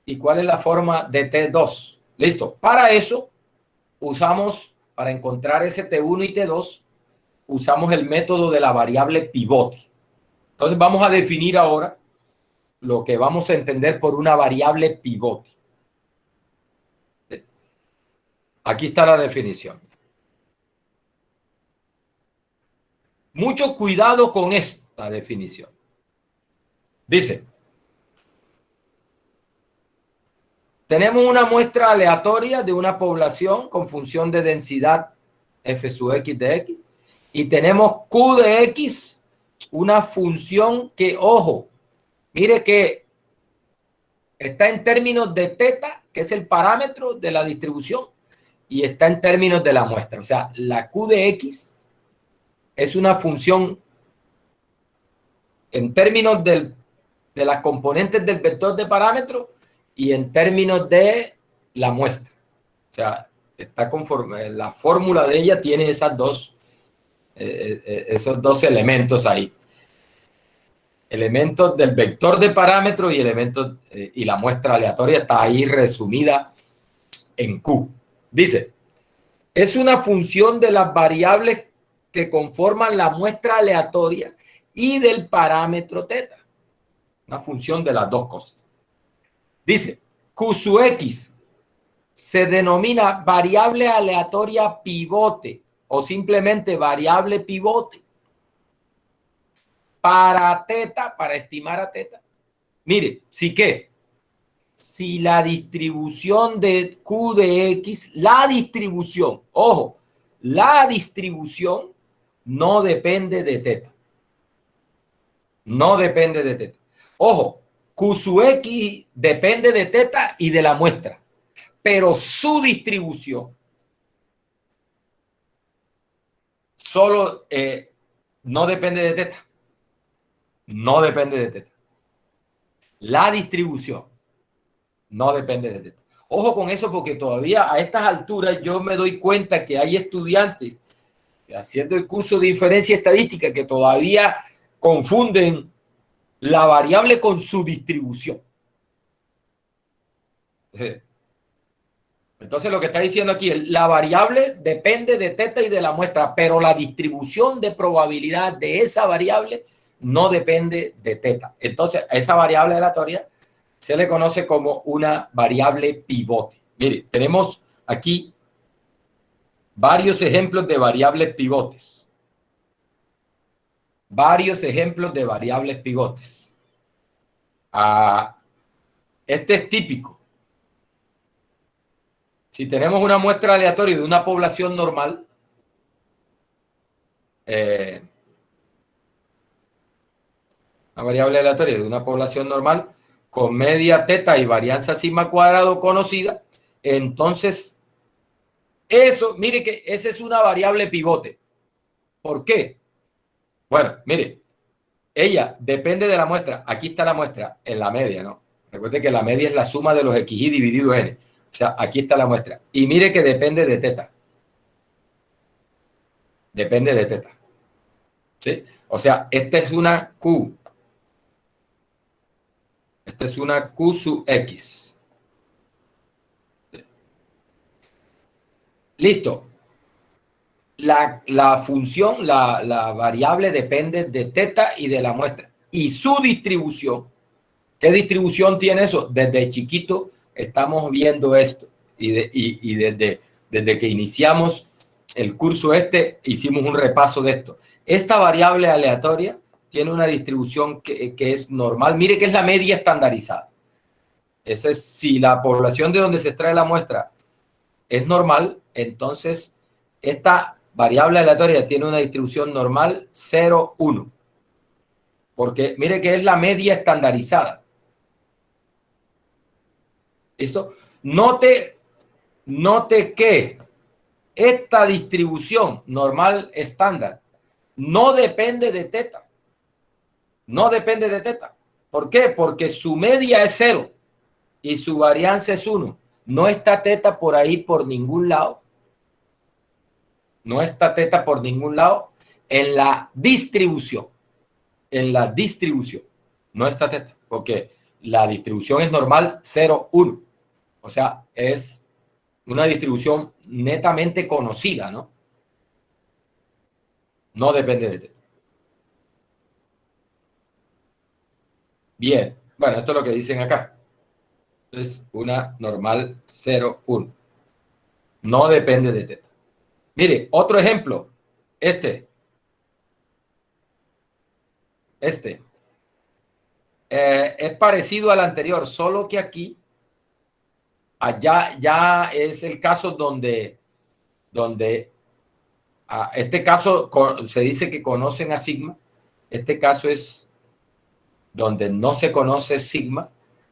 Speaker 1: y cuál es la forma de T2? Listo. Para eso usamos, para encontrar ese T1 y T2, usamos el método de la variable pivote. Entonces vamos a definir ahora lo que vamos a entender por una variable pivote. Aquí está la definición. Mucho cuidado con esta definición. Dice, tenemos una muestra aleatoria de una población con función de densidad f sub x de x y tenemos q de x, una función que, ojo, mire que está en términos de teta, que es el parámetro de la distribución, y está en términos de la muestra. O sea, la q de x es una función en términos de las componentes del vector de parámetro y en términos de la muestra. O sea, está conforme, la fórmula de ella tiene esos dos elementos ahí. Elementos del vector de parámetro y elementos y la muestra aleatoria está ahí resumida en Q. Dice, es una función de las variables que conforman la muestra aleatoria y del parámetro teta. Una función de las dos cosas. Dice, Q sub X se denomina variable aleatoria pivote o simplemente variable pivote para teta, para estimar a teta. Mire, si la distribución de Q de X, la distribución, ojo, la distribución no depende de teta. No depende de teta. Ojo, Q sub X depende de teta y de la muestra, pero su distribución solo no depende de teta. No depende de teta. La distribución no depende de teta. Ojo con eso porque todavía a estas alturas yo me doy cuenta que hay estudiantes haciendo el curso de inferencia estadística que todavía confunden la variable con su distribución. Entonces lo que está diciendo aquí es la variable depende de teta y de la muestra, pero la distribución de probabilidad de esa variable no depende de teta. Entonces a esa variable aleatoria se le conoce como una variable pivote. Mire, tenemos aquí varios ejemplos de variables pivotes. Varios ejemplos de variables pivotes. Este es típico. Si tenemos una muestra aleatoria de una población normal, una variable aleatoria de una población normal con media teta y varianza sigma cuadrado conocida, entonces eso, mire que esa es una variable pivote. ¿Por qué? Bueno, mire, ella depende de la muestra. Aquí está la muestra en la media, ¿no? Recuerde que la media es la suma de los xy dividido n. O sea, aquí está la muestra. Y mire que depende de teta. Depende de teta. ¿Sí? O sea, esta es una Q. Esta es una Q sub X. Listo. La función, la variable depende de teta y de la muestra. Y su distribución. ¿Qué distribución tiene eso? Desde chiquito estamos viendo esto. Y desde que iniciamos el curso hicimos un repaso de esto. Esta variable aleatoria tiene una distribución que es normal. Mire que es la media estandarizada. Ese es, si la población de donde se extrae la muestra es normal, entonces esta variable aleatoria tiene una distribución normal 0, 1. Porque mire que es la media estandarizada. ¿Listo? Note que esta distribución normal estándar no depende de teta. No depende de teta. ¿Por qué? Porque su media es 0 y su varianza es 1. No está teta por ahí por ningún lado. No está teta por ningún lado en la distribución. En la distribución. No está teta. Porque la distribución es normal 0, 1. O sea, es una distribución netamente conocida, ¿no? No depende de teta. Bien. Bueno, esto es lo que dicen acá. Es una normal 0, 1. No depende de teta. Mire, otro ejemplo. Este. Es parecido al anterior, solo que aquí, allá ya es el caso donde este caso se dice que conocen a sigma. Este caso es donde no se conoce sigma.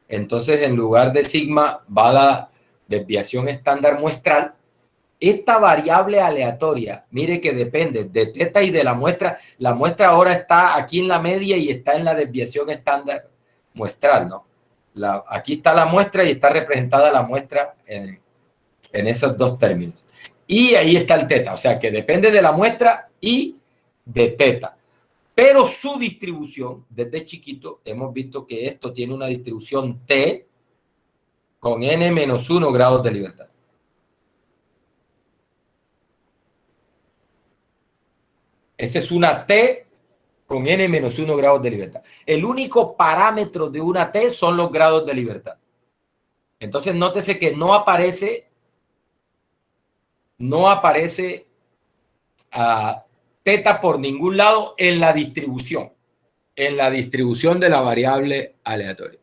Speaker 1: Entonces, en lugar de sigma va la desviación estándar muestral. Esta variable aleatoria, mire que depende de teta y de la muestra. La muestra ahora está aquí en la media y está en la desviación estándar muestral, ¿no? Aquí está la muestra y está representada la muestra en esos dos términos. Y ahí está el teta, o sea que depende de la muestra y de teta. Pero su distribución, desde chiquito, hemos visto que esto tiene una distribución T con n-1 grados de libertad. Esa es una T con n-1 grados de libertad. El único parámetro de una T son los grados de libertad. Entonces, nótese que no aparece teta por ningún lado en la distribución de la variable aleatoria.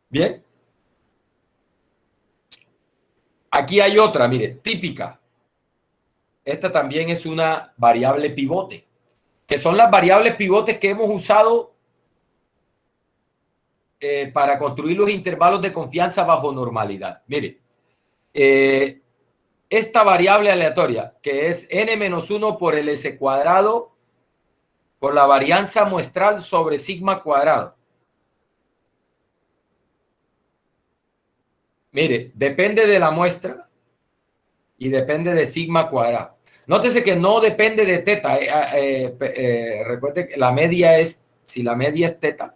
Speaker 1: Bien. Aquí hay otra, mire, típica. Esta también es una variable pivote, que son las variables pivotes que hemos usado para construir los intervalos de confianza bajo normalidad. Mire, esta variable aleatoria, que es n-1 por el s cuadrado por la varianza muestral sobre sigma cuadrado. Mire, depende de la muestra y depende de sigma cuadrado. Nótese que no depende de teta. Recuerde que la media es, si la media es teta,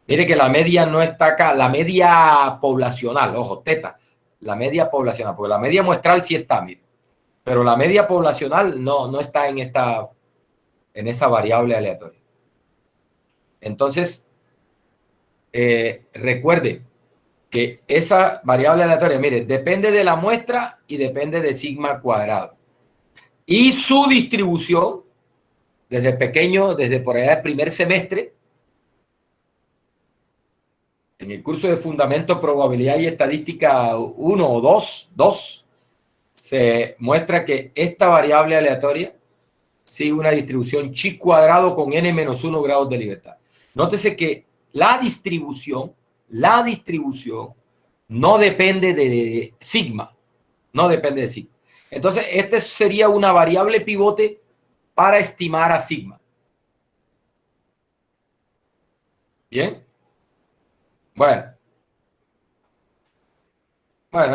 Speaker 1: mire que la media no está acá, la media poblacional, ojo, teta, la media poblacional, porque la media muestral sí está, mire, pero la media poblacional no está en esa variable aleatoria. Entonces, recuerde que esa variable aleatoria, mire, depende de la muestra y depende de sigma cuadrado. Y su distribución, desde pequeño, desde por allá el primer semestre, en el curso de Fundamento, Probabilidad y Estadística 1 o 2, se muestra que esta variable aleatoria sigue una distribución chi cuadrado con n-1 grados de libertad. Nótese que la distribución no depende de sigma. No depende de sigma. Entonces, esta sería una variable pivote para estimar a sigma. Bien. Bueno,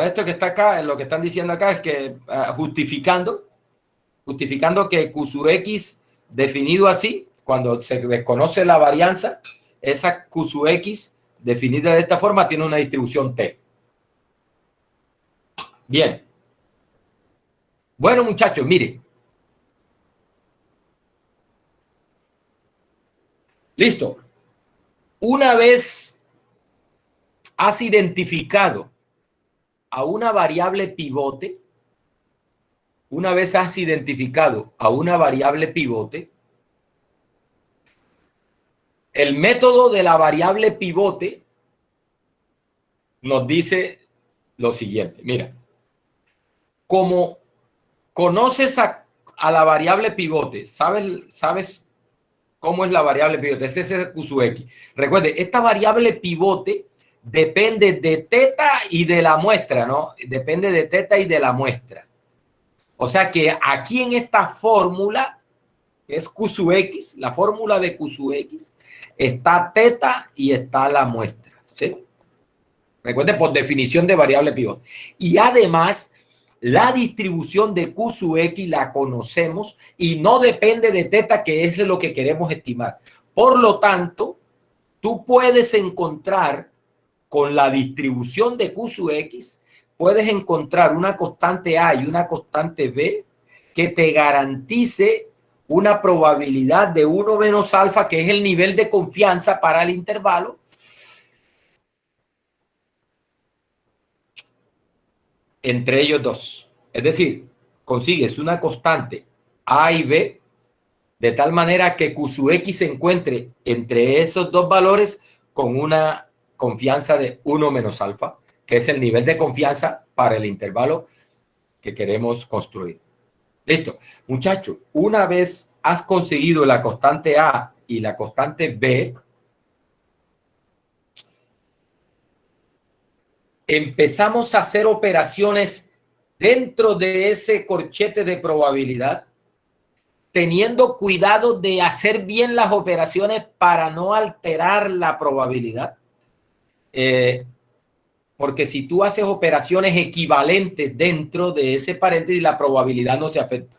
Speaker 1: esto que está acá, lo que están diciendo acá es que justificando que Q sub X definido así, cuando se desconoce la varianza, esa Q sub X definida de esta forma tiene una distribución T. Bien. Bueno, muchachos, miren. Listo. Una vez has identificado a una variable pivote, el método de la variable pivote nos dice lo siguiente. Mira, como conoces a la variable pivote, sabes cómo es la variable pivote, es ese Q sub X. Recuerde, esta variable pivote depende de teta y de la muestra, ¿no? Depende de teta y de la muestra. O sea que aquí en esta fórmula, que es Q sub X, la fórmula de Q sub X, está teta y está la muestra, ¿sí? Recuerde, por definición de variable pivote. Y además, la distribución de Q sub X la conocemos y no depende de teta, que es lo que queremos estimar. Por lo tanto, tú puedes encontrar con la distribución de Q sub X, puedes encontrar una constante A y una constante B que te garantice una probabilidad de 1 menos alfa, que es el nivel de confianza para el intervalo, entre ellos dos. Es decir, consigues una constante A y B de tal manera que Q sub X se encuentre entre esos dos valores con una confianza de 1 menos alfa, que es el nivel de confianza para el intervalo que queremos construir. Listo. Muchachos, una vez has conseguido la constante A y la constante B, empezamos a hacer operaciones dentro de ese corchete de probabilidad, teniendo cuidado de hacer bien las operaciones para no alterar la probabilidad. Porque si tú haces operaciones equivalentes dentro de ese paréntesis, la probabilidad no se afecta.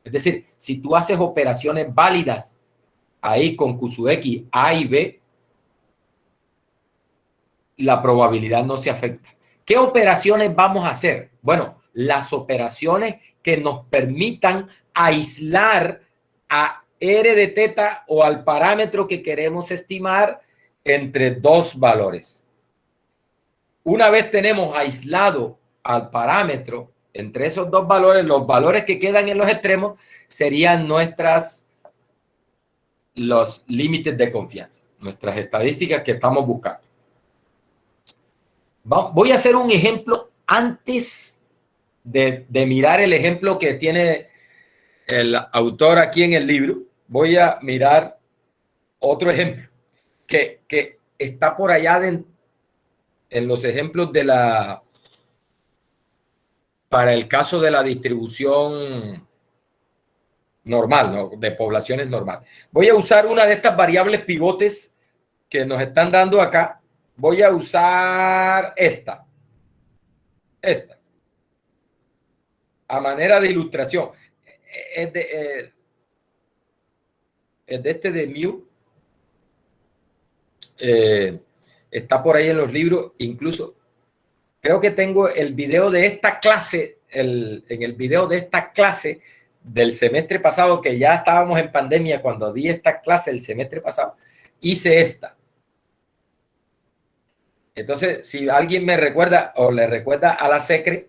Speaker 1: Es decir, si tú haces operaciones válidas ahí con Q sub X, A y B, la probabilidad no se afecta. ¿Qué operaciones vamos a hacer? Bueno, las operaciones que nos permitan aislar a R de teta o al parámetro que queremos estimar entre dos valores. Una vez tenemos aislado al parámetro entre esos dos valores, los valores que quedan en los extremos serían los límites de confianza, nuestras estadísticas que estamos buscando. Voy a hacer un ejemplo antes de mirar el ejemplo que tiene el autor aquí en el libro. Voy a mirar otro ejemplo que está por allá en los ejemplos para el caso de la distribución normal, ¿no? De poblaciones normales. Voy a usar una de estas variables pivotes que nos están dando acá. Voy a usar esta. A manera de ilustración. Es de este de Mew. Está por ahí en los libros. Incluso creo que tengo el video de esta clase, en el video de esta clase del semestre pasado, que ya estábamos en pandemia cuando di esta clase el semestre pasado, hice esta. Entonces, si alguien me recuerda o le recuerda a la SECRE,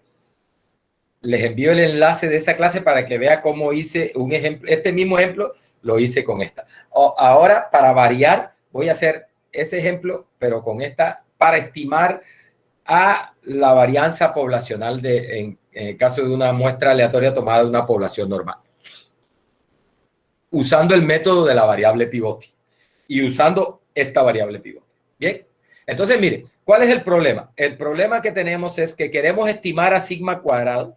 Speaker 1: les envío el enlace de esa clase para que vea cómo hice un ejemplo. Este mismo ejemplo lo hice con esta. Ahora, para variar, voy a hacer ese ejemplo, pero con esta, para estimar a la varianza poblacional en el caso de una muestra aleatoria tomada de una población normal, usando el método de la variable pivote y usando esta variable pivote. Bien, entonces mire, ¿cuál es el problema? El problema que tenemos es que queremos estimar a sigma cuadrado.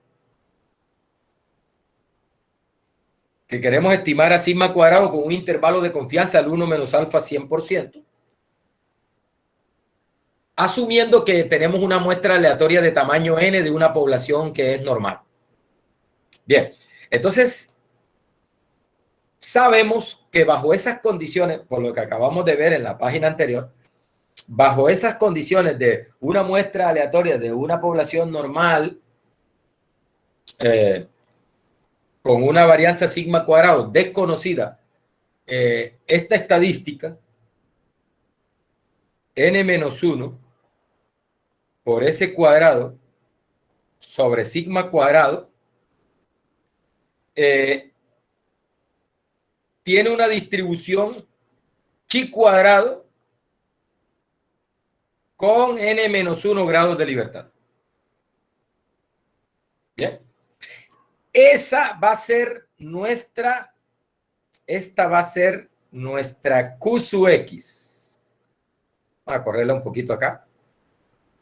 Speaker 1: que queremos estimar a sigma cuadrado con un intervalo de confianza al 1 menos alfa 100%, asumiendo que tenemos una muestra aleatoria de tamaño n de una población que es normal. Bien, entonces sabemos que bajo esas condiciones, por lo que acabamos de ver en la página anterior, bajo esas condiciones de una muestra aleatoria de una población normal con una varianza sigma cuadrado desconocida, esta estadística n-1 por S cuadrado sobre sigma cuadrado tiene una distribución chi cuadrado con n-1 grados de libertad. Bien. Esa va a ser nuestra, esta va a ser nuestra Q sub X. Vamos a correrla un poquito acá.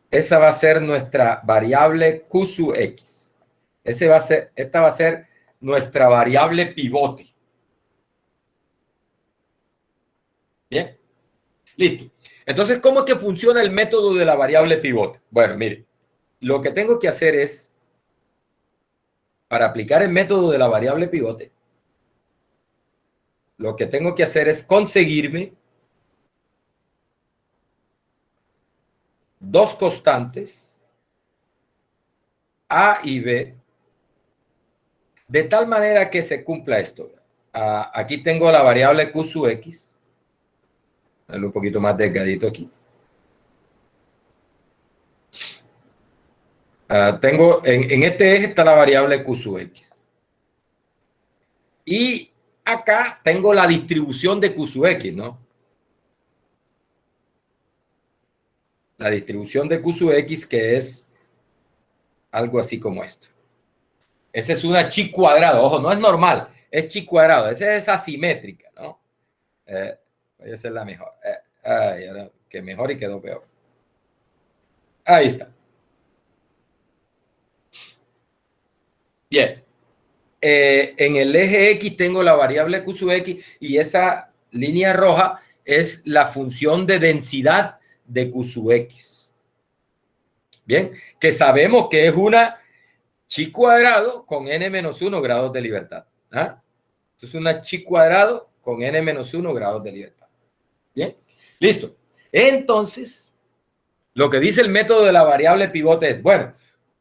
Speaker 1: Esa va a ser nuestra variable Q sub X. Esta va a ser nuestra variable pivote. Bien. Listo. Entonces, ¿cómo es que funciona el método de la variable pivote? Bueno, mire, lo que tengo que hacer es, para aplicar el método de la variable pivote, lo que tengo que hacer es conseguirme dos constantes, A y B, de tal manera que se cumpla esto. Aquí tengo la variable Q sub X. Darle un poquito más delgadito aquí. Tengo en este eje está la variable Q sub X. Y acá tengo la distribución de Q sub X, ¿no? La distribución de Q sub X, que es algo así como esto. Esa es una chi cuadrado. Ojo, no es normal, es chi cuadrado. Esa es asimétrica, ¿no? Voy a hacer la mejor. Ahora que mejor y quedó peor. Ahí está. Bien. En el eje X tengo la variable Q sub X y esa línea roja es la función de densidad de Q sub X. Bien, que sabemos que es una chi cuadrado con n-1 grados de libertad. ¿Ah? Esto es una chi cuadrado con n-1 grados de libertad. Bien, listo. Entonces, lo que dice el método de la variable pivote es, bueno,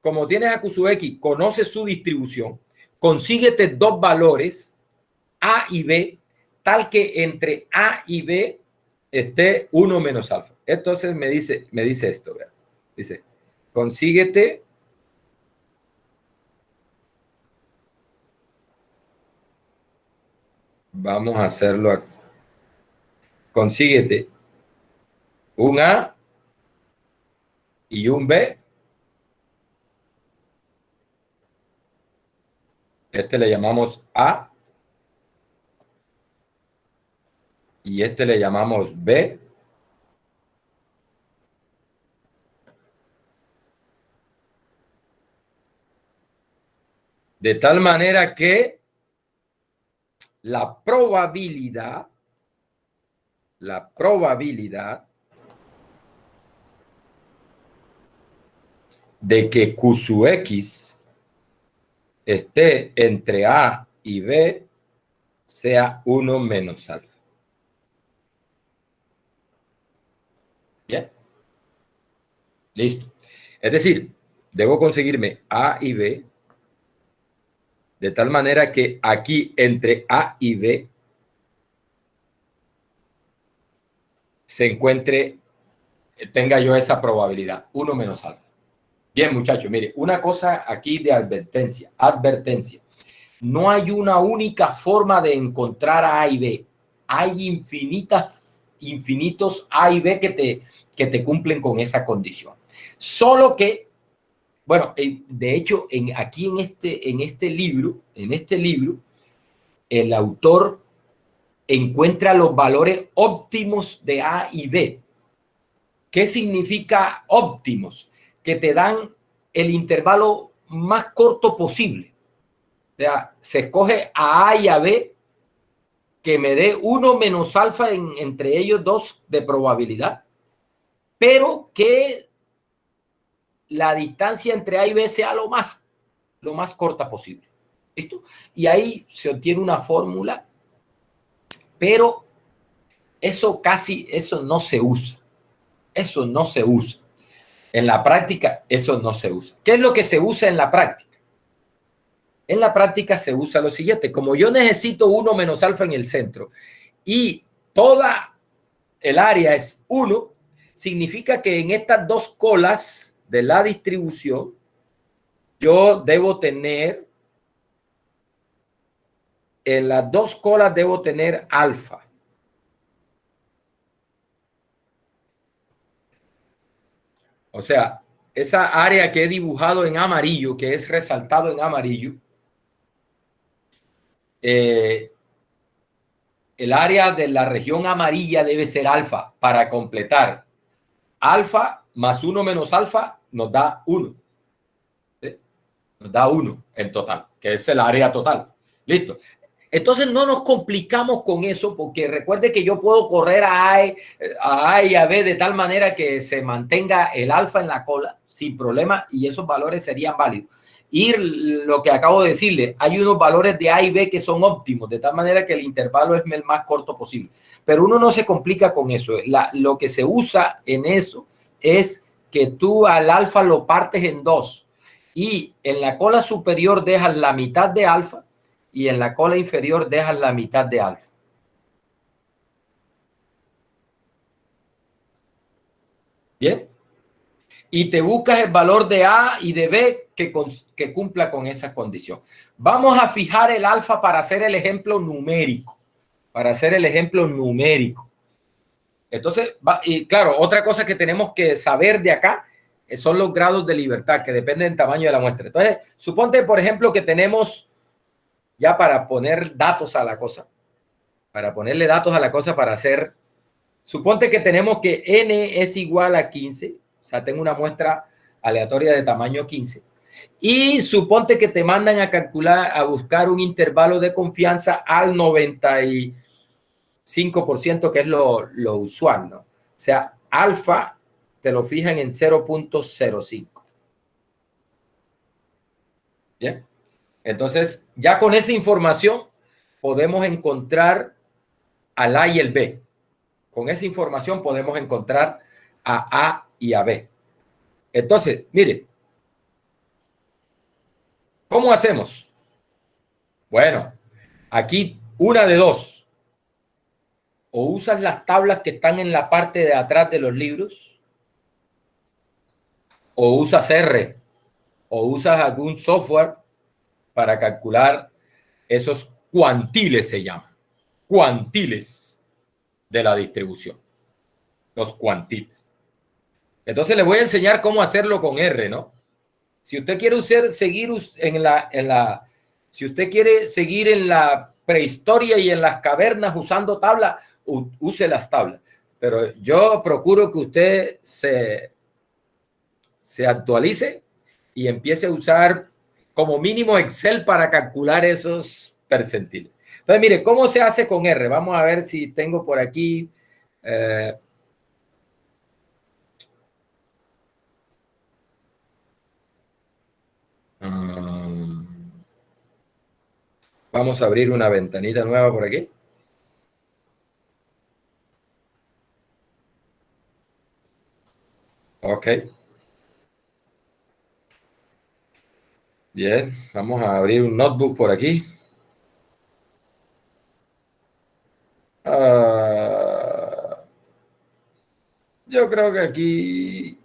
Speaker 1: como tienes a Q sub X, conoces su distribución, consíguete dos valores, A y B, tal que entre A y B esté 1 menos alfa. Entonces me dice esto, ¿verdad? Dice, consíguete vamos a hacerlo aquí. Consíguete un A y un B. Este le llamamos A y este le llamamos B. De tal manera que la probabilidad de que Q sub X esté entre A y B sea 1 menos alfa. Bien. Listo. Es decir, debo conseguirme A y B de tal manera que aquí entre A y B se encuentre, tenga yo esa probabilidad, 1 menos alfa. Bien, muchachos, mire, una cosa aquí de advertencia. No hay una única forma de encontrar a y B. Hay infinitos A y B que te cumplen con esa condición. Solo que, bueno, de hecho, aquí en este libro, el autor encuentra los valores óptimos de A y B. ¿Qué significa óptimos? Que te dan el intervalo más corto posible. sea, se escoge a A y a B que me dé 1 menos alfa entre ellos dos de probabilidad, pero que la distancia entre A y B sea lo más corta posible. ¿Listo? Y ahí se obtiene una fórmula, pero eso no se usa. Eso no se usa. En la práctica, eso no se usa. ¿Qué es lo que se usa en la práctica? En la práctica se usa lo siguiente. Como yo necesito 1 menos alfa en el centro y toda el área es 1, significa que en estas dos colas de la distribución yo debo tener, en las dos colas debo tener alfa. O sea, esa área que he dibujado en amarillo, que es resaltado en amarillo, el área de la región amarilla debe ser alfa para completar. Alfa más 1 menos alfa nos da 1. ¿Sí? Nos da 1 en total, que es el área total. Listo. Entonces no nos complicamos con eso, porque recuerde que yo puedo correr a A y a B de tal manera que se mantenga el alfa en la cola sin problema y esos valores serían válidos. Y lo que acabo de decirle, hay unos valores de A y B que son óptimos, de tal manera que el intervalo es el más corto posible. Pero uno no se complica con eso. Lo que se usa en eso es que tú al alfa lo partes en dos y en la cola superior dejas la mitad de alfa y en la cola inferior dejas la mitad de alfa. ¿Bien? Y te buscas el valor de A y de B que cumpla con esa condición. Vamos a fijar el alfa para hacer el ejemplo numérico. Entonces, y claro, otra cosa que tenemos que saber de acá son los grados de libertad que dependen del tamaño de la muestra. Entonces, suponte, por ejemplo, que tenemos, ya para poner datos a la cosa, para ponerle datos a la cosa para hacer, suponte que tenemos que n es igual a 15, o sea, tengo una muestra aleatoria de tamaño 15, y suponte que te mandan a calcular, a buscar un intervalo de confianza al 95%, que es lo usual, ¿no? O sea, alfa te lo fijan en 0.05. ¿Bien? Entonces, ya con esa información podemos encontrar al A y el B. Con esa información podemos encontrar a A y a B. Entonces, mire, ¿cómo hacemos? Bueno, aquí una de dos. O usas las tablas que están en la parte de atrás de los libros, o usas R, o usas algún software para calcular esos cuantiles, se llaman. Cuantiles de la distribución. Los cuantiles. Entonces les voy a enseñar cómo hacerlo con R, ¿no? Si usted quiere seguir si usted quiere seguir en la prehistoria y en las cavernas usando tablas, use las tablas. Pero yo procuro que usted se actualice y empiece a usar como mínimo Excel para calcular esos percentiles. Entonces, mire, ¿cómo se hace con R? Vamos a ver si tengo por aquí. Vamos a abrir una ventanita nueva por aquí. Ok. Bien, vamos a abrir un notebook por aquí. Yo creo que aquí...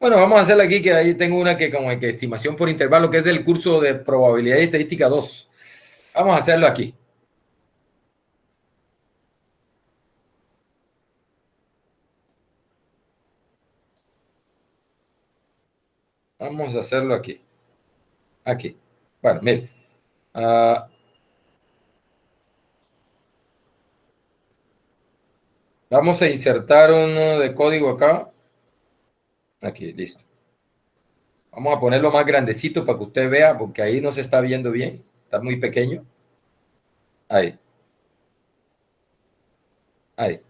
Speaker 1: Bueno, vamos a hacerlo aquí, que ahí tengo una que como que estimación por intervalo, que es del curso de probabilidad y estadística 2. Vamos a hacerlo aquí. Vamos a hacerlo aquí. Aquí. Bueno, mire. Vamos a insertar uno de código acá. Aquí, listo. Vamos a ponerlo más grandecito para que usted vea, porque ahí no se está viendo bien. Está muy pequeño. Ahí. Ahí.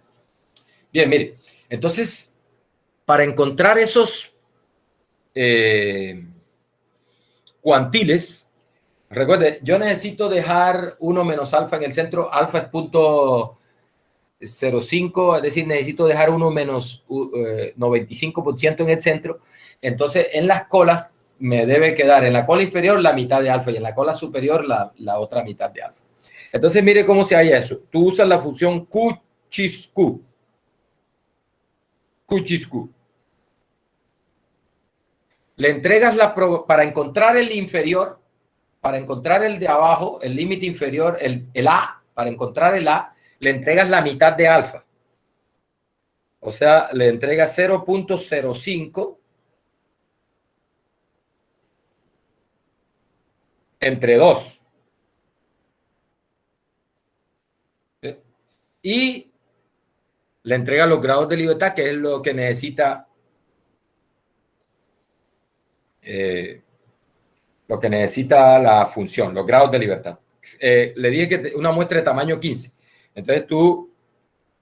Speaker 1: Bien, mire. Entonces, para encontrar esos cuantiles, recuerde, yo necesito dejar 1 menos alfa en el centro. Alfa es 0.05, es decir, necesito dejar 1 menos 95% en el centro. Entonces, en las colas me debe quedar en la cola inferior la mitad de alfa y en la cola superior la otra mitad de alfa. Entonces, mire cómo se halla eso. Tú usas la función Q-Chisq. Q-Chisq. Le entregas para encontrar el inferior, para encontrar el de abajo, el límite inferior, el A, para encontrar el A, le entregas la mitad de alfa. O sea, le entregas 0.05 entre 2. ¿Sí? Y le entrega los grados de libertad, que es lo que necesita la función, los grados de libertad. Le dije que una muestra de tamaño 15. Entonces tú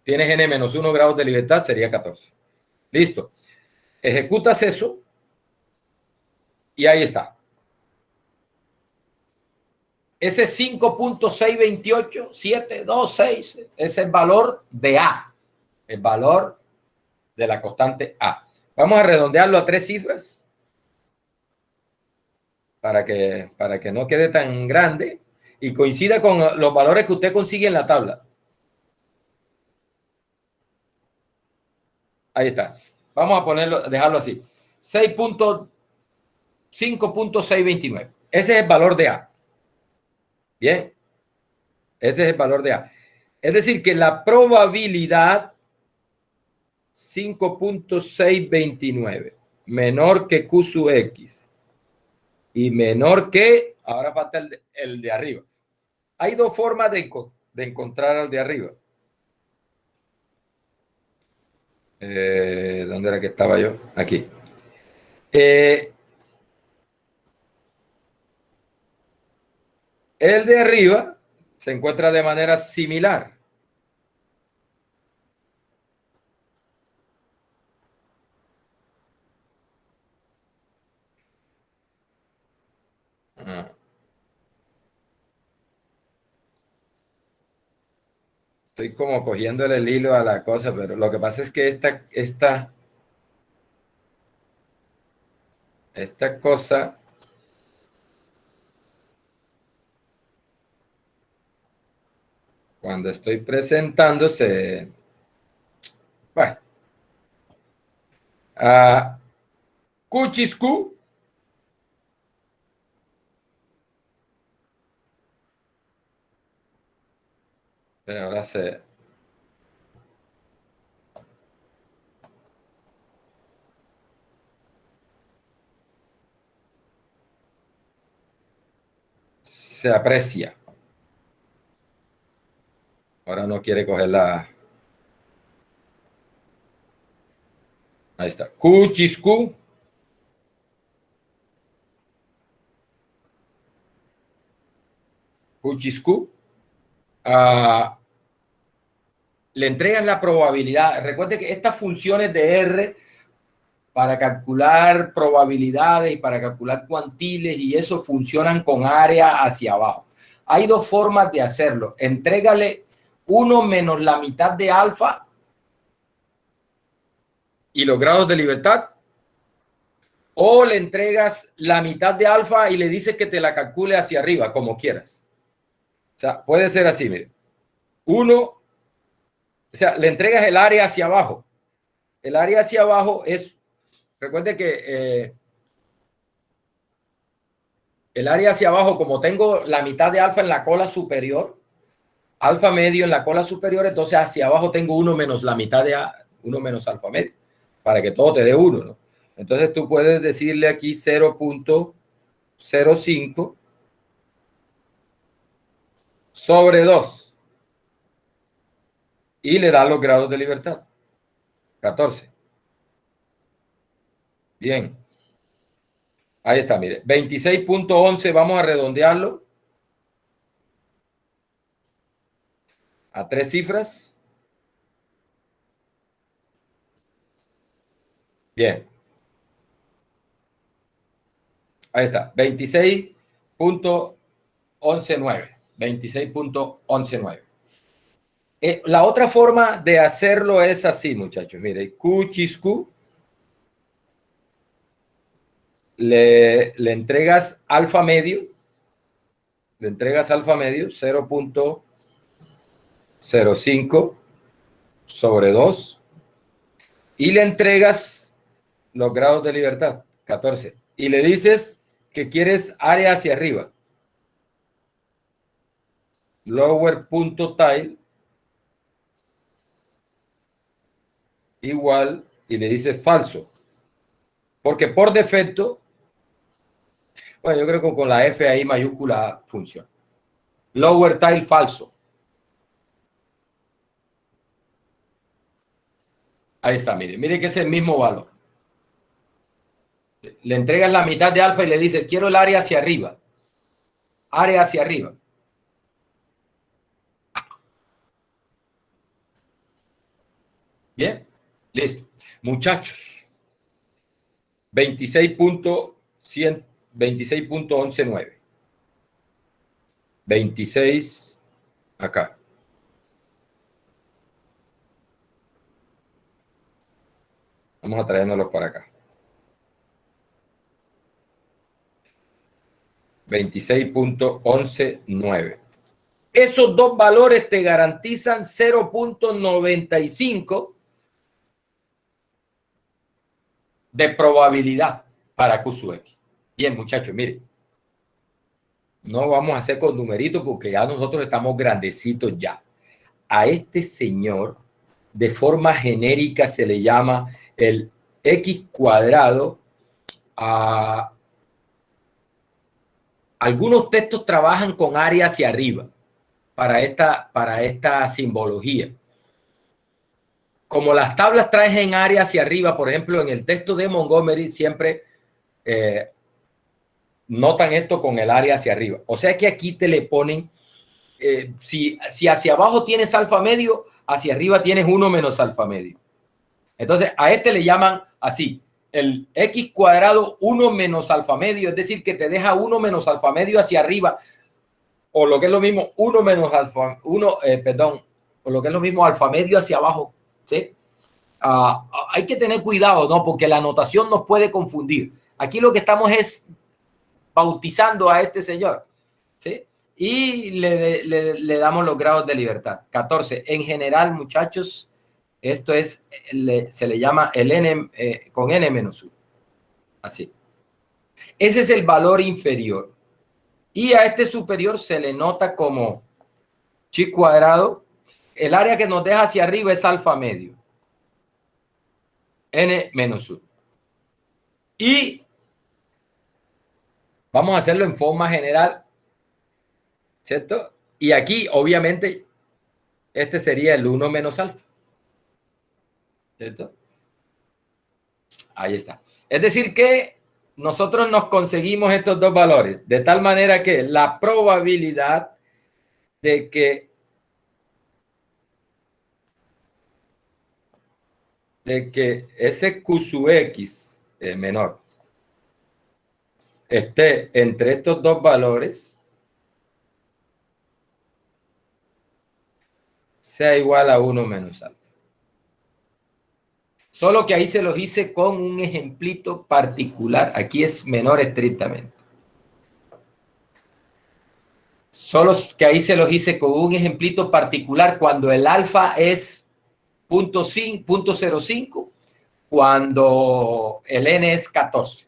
Speaker 1: tienes n-1 grados de libertad, sería 14. Listo. Ejecutas eso y ahí está. Ese 5.628.726 es el valor de A, el valor de la constante A. Vamos a redondearlo a 3 cifras para que no quede tan grande y coincida con los valores que usted consigue en la tabla. Ahí está. Vamos a dejarlo así. 5.629. Ese es el valor de A. Bien. Ese es el valor de A. Es decir, que la probabilidad 5.629 menor que Q sub X y menor que, ahora falta el de arriba. Hay dos formas de encontrar al de arriba. ¿Dónde era que estaba yo? Aquí. El de arriba se encuentra de manera similar. Estoy como cogiéndole el hilo a la cosa, pero lo que pasa es que esta cosa cuando estoy presentándose, bueno, Cuchiscu pero ahora se aprecia. Ahora no quiere coger la. Ahí está. Cuchiscu. Cuchiscu. Le entregan la probabilidad. Recuerde que estas funciones de R para calcular probabilidades y para calcular cuantiles y eso funcionan con área hacia abajo. Hay dos formas de hacerlo. Entrégale 1 menos la mitad de alfa y los grados de libertad, o le entregas la mitad de alfa y le dices que te la calcule hacia arriba, como quieras. O sea, puede ser así, mire. O sea, le entregas el área hacia abajo. El área hacia abajo es, recuerde que el área hacia abajo, como tengo la mitad de alfa en la cola superior, alfa medio en la cola superior, entonces hacia abajo tengo 1 menos la mitad de 1 menos alfa medio, para que todo te dé 1, ¿no? Entonces tú puedes decirle aquí 0.05 sobre 2 y le da los grados de libertad. 14. Bien. Ahí está, mire. 26.11, vamos a redondearlo a 3 cifras. Bien. Ahí está. 26.119. 26.119. La otra forma de hacerlo es así, muchachos. Mire, Q chis Q. Le entregas alfa medio. Le entregas alfa medio 0.05 sobre 2. Y le entregas los grados de libertad, 14. Y le dices que quieres área hacia arriba. Lower punto tile igual, y le dices falso. Porque por defecto, bueno, yo creo que con la F ahí mayúscula funciona. Lower tile falso. Ahí está, mire que es el mismo valor. Le entregas la mitad de alfa y le dices, quiero el área hacia arriba. Área hacia arriba. Bien, listo. Muchachos, 26.119. 26 acá. Vamos a traérnoslos para acá. 26.119. Esos dos valores te garantizan 0.95 de probabilidad para Q sub X. Bien, muchachos, miren. No vamos a hacer con numeritos porque ya nosotros estamos grandecitos ya. A este señor, de forma genérica, se le llama el X cuadrado. Algunos textos trabajan con área hacia arriba para esta simbología. Como las tablas traen área hacia arriba, por ejemplo, en el texto de Montgomery siempre notan esto con el área hacia arriba. O sea que aquí te le ponen, si hacia abajo tienes alfa medio, hacia arriba tienes 1 menos alfa medio. Entonces, a este le llaman así, el X cuadrado 1 menos alfa medio, es decir, que te deja 1 menos alfa medio hacia arriba, o lo que es lo mismo, 1 menos alfa, o lo que es lo mismo, alfa medio hacia abajo, ¿sí? Hay que tener cuidado, ¿no? Porque la notación nos puede confundir. Aquí lo que estamos es bautizando a este señor, ¿sí? Y le damos los grados de libertad. 14. En general, muchachos, esto es, se le llama el n con n menos 1. Así. Ese es el valor inferior. Y a este superior se le nota como chi cuadrado. El área que nos deja hacia arriba es alfa medio. N menos 1. Y vamos a hacerlo en forma general, ¿cierto? Y aquí, obviamente, este sería el 1 menos alfa, ¿cierto? Ahí está. Es decir que nosotros nos conseguimos estos dos valores, de tal manera que la probabilidad de que ese Q sub X menor esté entre estos dos valores sea igual a 1 menos alfa. Solo que ahí se los hice con un ejemplito particular. Aquí es menor estrictamente. Solo que ahí se los hice con un ejemplito particular cuando el alfa es 0.05, cuando el n es 14.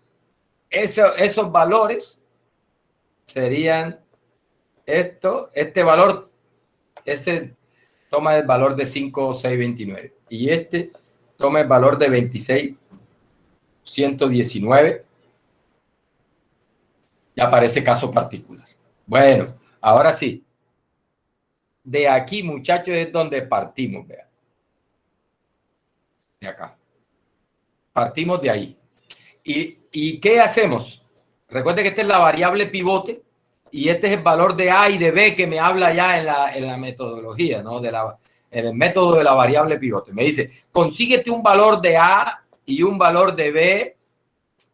Speaker 1: Esos valores serían este valor, este toma el valor de 5,629 y este toma el valor de 26,119. Ya aparece caso particular. Bueno, ahora sí. De aquí, muchachos, es donde partimos, vean. De acá. Partimos de ahí. ¿Y qué hacemos? Recuerde que esta es la variable pivote y este es el valor de A y de B que me habla ya en la metodología, ¿no? En el método de la variable pivote. Me dice, consíguete un valor de A y un valor de B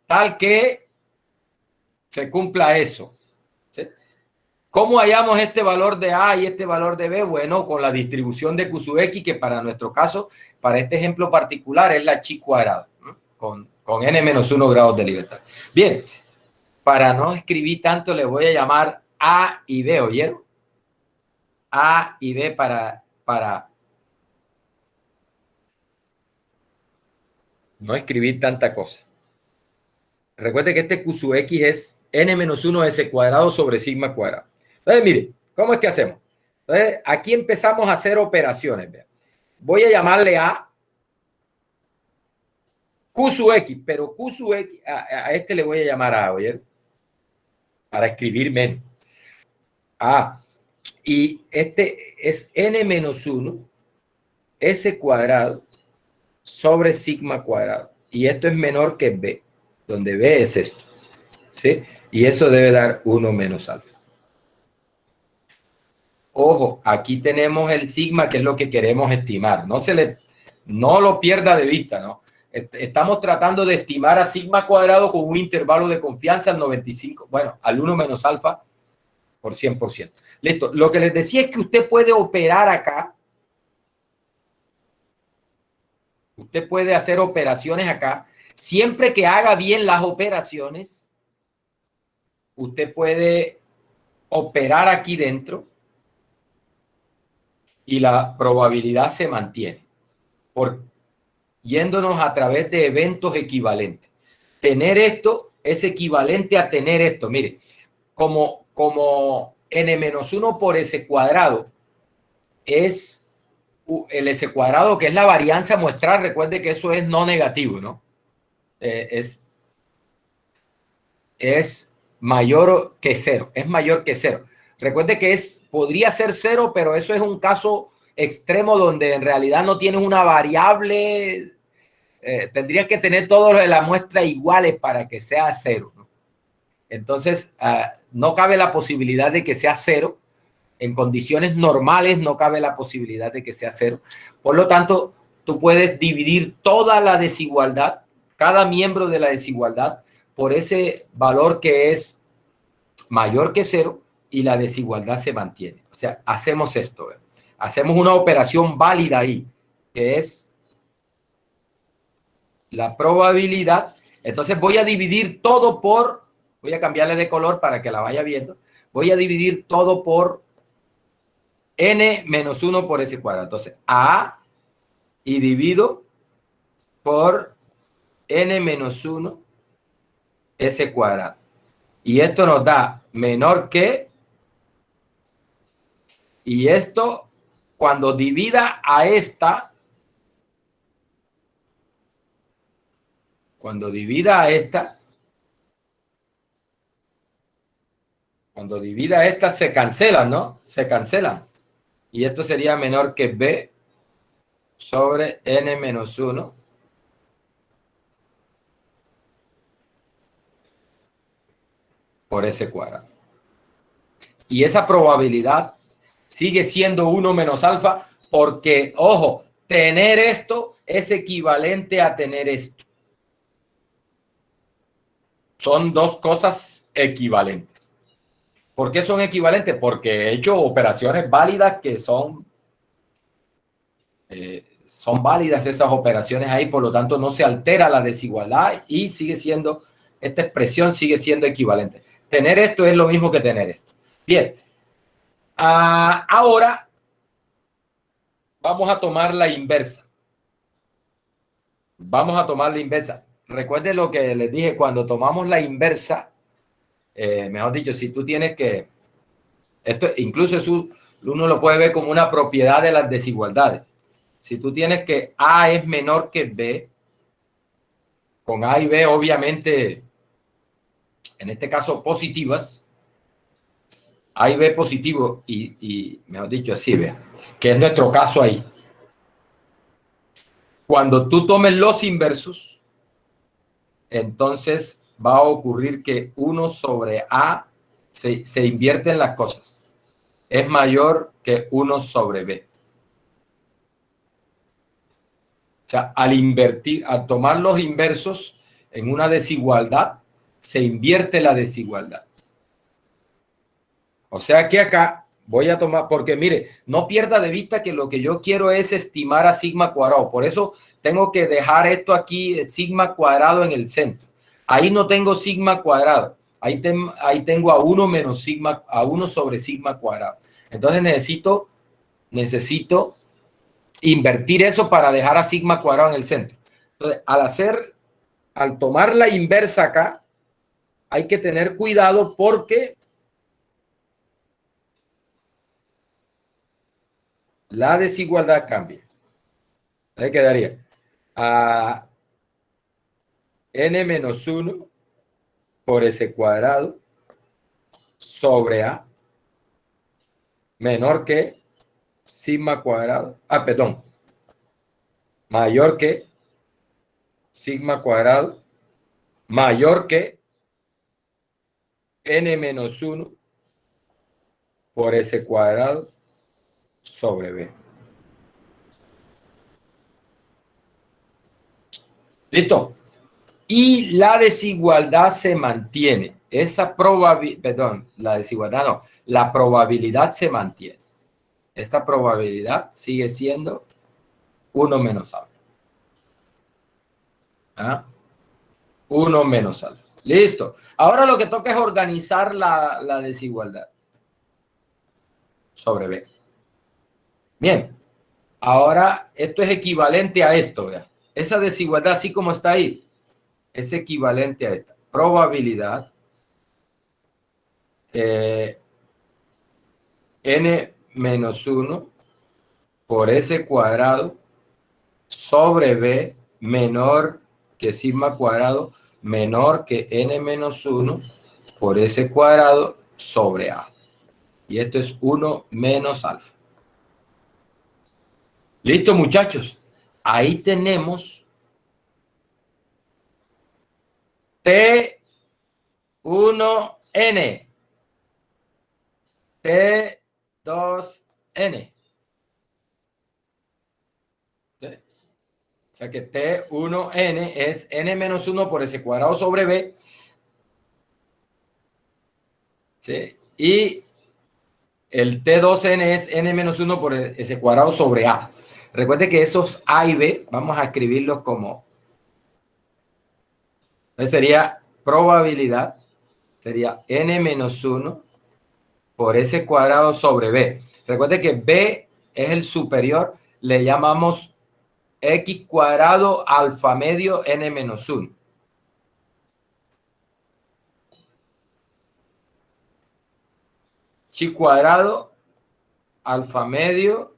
Speaker 1: tal que se cumpla eso. ¿Sí? ¿Cómo hallamos este valor de A y este valor de B? Bueno, con la distribución de Q sub X, que para nuestro caso, para este ejemplo particular, es la chi cuadrado, ¿no? Con n-1 grados de libertad. Bien, para no escribir tanto, le voy a llamar A y B, ¿oyeron? A y B para no escribir tanta cosa. Recuerde que este Q sub X es n-1 s cuadrado sobre sigma cuadrado. Entonces, mire, ¿cómo es que hacemos? Entonces, aquí empezamos a hacer operaciones. Vean. Voy a llamarle a Q sub X, pero Q sub X, a este le voy a llamar A, ¿oyeron? Para escribir menos. A. Y este es n-1 s cuadrado sobre sigma cuadrado. Y esto es menor que B, donde B es esto. ¿Sí? Y eso debe dar 1 menos alfa. Ojo, aquí tenemos el sigma, que es lo que queremos estimar. No lo pierda de vista, ¿no? Estamos tratando de estimar a sigma cuadrado con un intervalo de confianza al 95, bueno, al 1 menos alfa por 100%. Listo. Lo que les decía es que usted puede operar acá. Usted puede hacer operaciones acá. Siempre que haga bien las operaciones, usted puede operar aquí dentro y la probabilidad se mantiene yéndonos a través de eventos equivalentes. Tener esto es equivalente a tener esto. Mire, como n-1 por s cuadrado es el s cuadrado, que es la varianza muestral. Recuerde que eso es no negativo, ¿no? Es mayor que cero. Es mayor que cero. Recuerde que podría ser cero, pero eso es un caso extremo donde en realidad no tienes una variable. Tendrías que tener todos los de la muestra iguales para que sea cero, ¿no? Entonces, no cabe la posibilidad de que sea cero. En condiciones normales no cabe la posibilidad de que sea cero. Por lo tanto, tú puedes dividir toda la desigualdad, cada miembro de la desigualdad, por ese valor que es mayor que cero y la desigualdad se mantiene. O sea, hacemos esto. Hacemos una operación válida ahí, que es la probabilidad. Entonces voy a dividir todo voy a cambiarle de color para que la vaya viendo. Voy a dividir todo por n-1 por s cuadrado. Entonces, A y divido por n-1 s cuadrado. Y esto nos da menor que, y esto cuando divida a esta, cuando divida a esta se cancelan, ¿no? Se cancelan. Y esto sería menor que B sobre n-1 por s cuadrado. Y esa probabilidad sigue siendo 1 menos alfa porque, ojo, tener esto es equivalente a tener esto. Son dos cosas equivalentes. ¿Por qué son equivalentes? Porque he hecho operaciones válidas que son válidas esas operaciones ahí, por lo tanto no se altera la desigualdad y sigue siendo, esta expresión sigue siendo equivalente. Tener esto es lo mismo que tener esto. Bien, ahora vamos a tomar la inversa. Vamos a tomar la inversa. Recuerden lo que les dije, cuando tomamos la inversa, mejor dicho, si tú tienes que, esto incluso uno lo puede ver como una propiedad de las desigualdades. Si tú tienes que A es menor que B, con A y B obviamente, en este caso positivas, A y B positivo y mejor dicho así, vea, que es nuestro caso ahí. Cuando tú tomes los inversos, entonces va a ocurrir que 1 sobre A se invierten las cosas. Es mayor que 1 sobre B. O sea, al tomar los inversos en una desigualdad, se invierte la desigualdad. O sea que acá voy a tomar, porque mire, no pierda de vista que lo que yo quiero es estimar a sigma cuadrado. Por eso tengo que dejar esto aquí, sigma cuadrado en el centro. Ahí no tengo sigma cuadrado. Ahí tengo a 1 menos sigma, a 1 sobre sigma cuadrado. Entonces necesito invertir eso para dejar a sigma cuadrado en el centro. Entonces, al tomar la inversa acá, hay que tener cuidado porque la desigualdad cambia. Le quedaría a n menos 1 por s cuadrado sobre a menor que sigma cuadrado. Perdón. Mayor que sigma cuadrado mayor que n menos 1 por s cuadrado sobre b. ¿Listo? Y la desigualdad se mantiene. Esa probabilidad, perdón, la desigualdad no, la probabilidad se mantiene. Esta probabilidad sigue siendo 1 menos alfa. ¿Ah? 1 menos alfa. Listo. Ahora lo que toca es organizar la desigualdad sobre B. Bien. Ahora esto es equivalente a esto. ¿Vea? Esa desigualdad, así como está ahí, es equivalente a esta. Probabilidad n menos 1 por s cuadrado sobre b menor que sigma cuadrado menor que n menos 1 por s cuadrado sobre a. Y esto es 1 menos alfa. Listo, muchachos. Ahí tenemos T1N, T2N. ¿Sí? O sea que T1N es N menos 1 por S cuadrado sobre B. ¿Sí? Y el T2N es N menos 1 por S cuadrado sobre A. Recuerde que esos A y B vamos a escribirlos como... Entonces sería probabilidad, sería N menos 1 por S cuadrado sobre B. Recuerde que B es el superior, le llamamos X cuadrado alfa medio N menos 1. Chi cuadrado alfa medio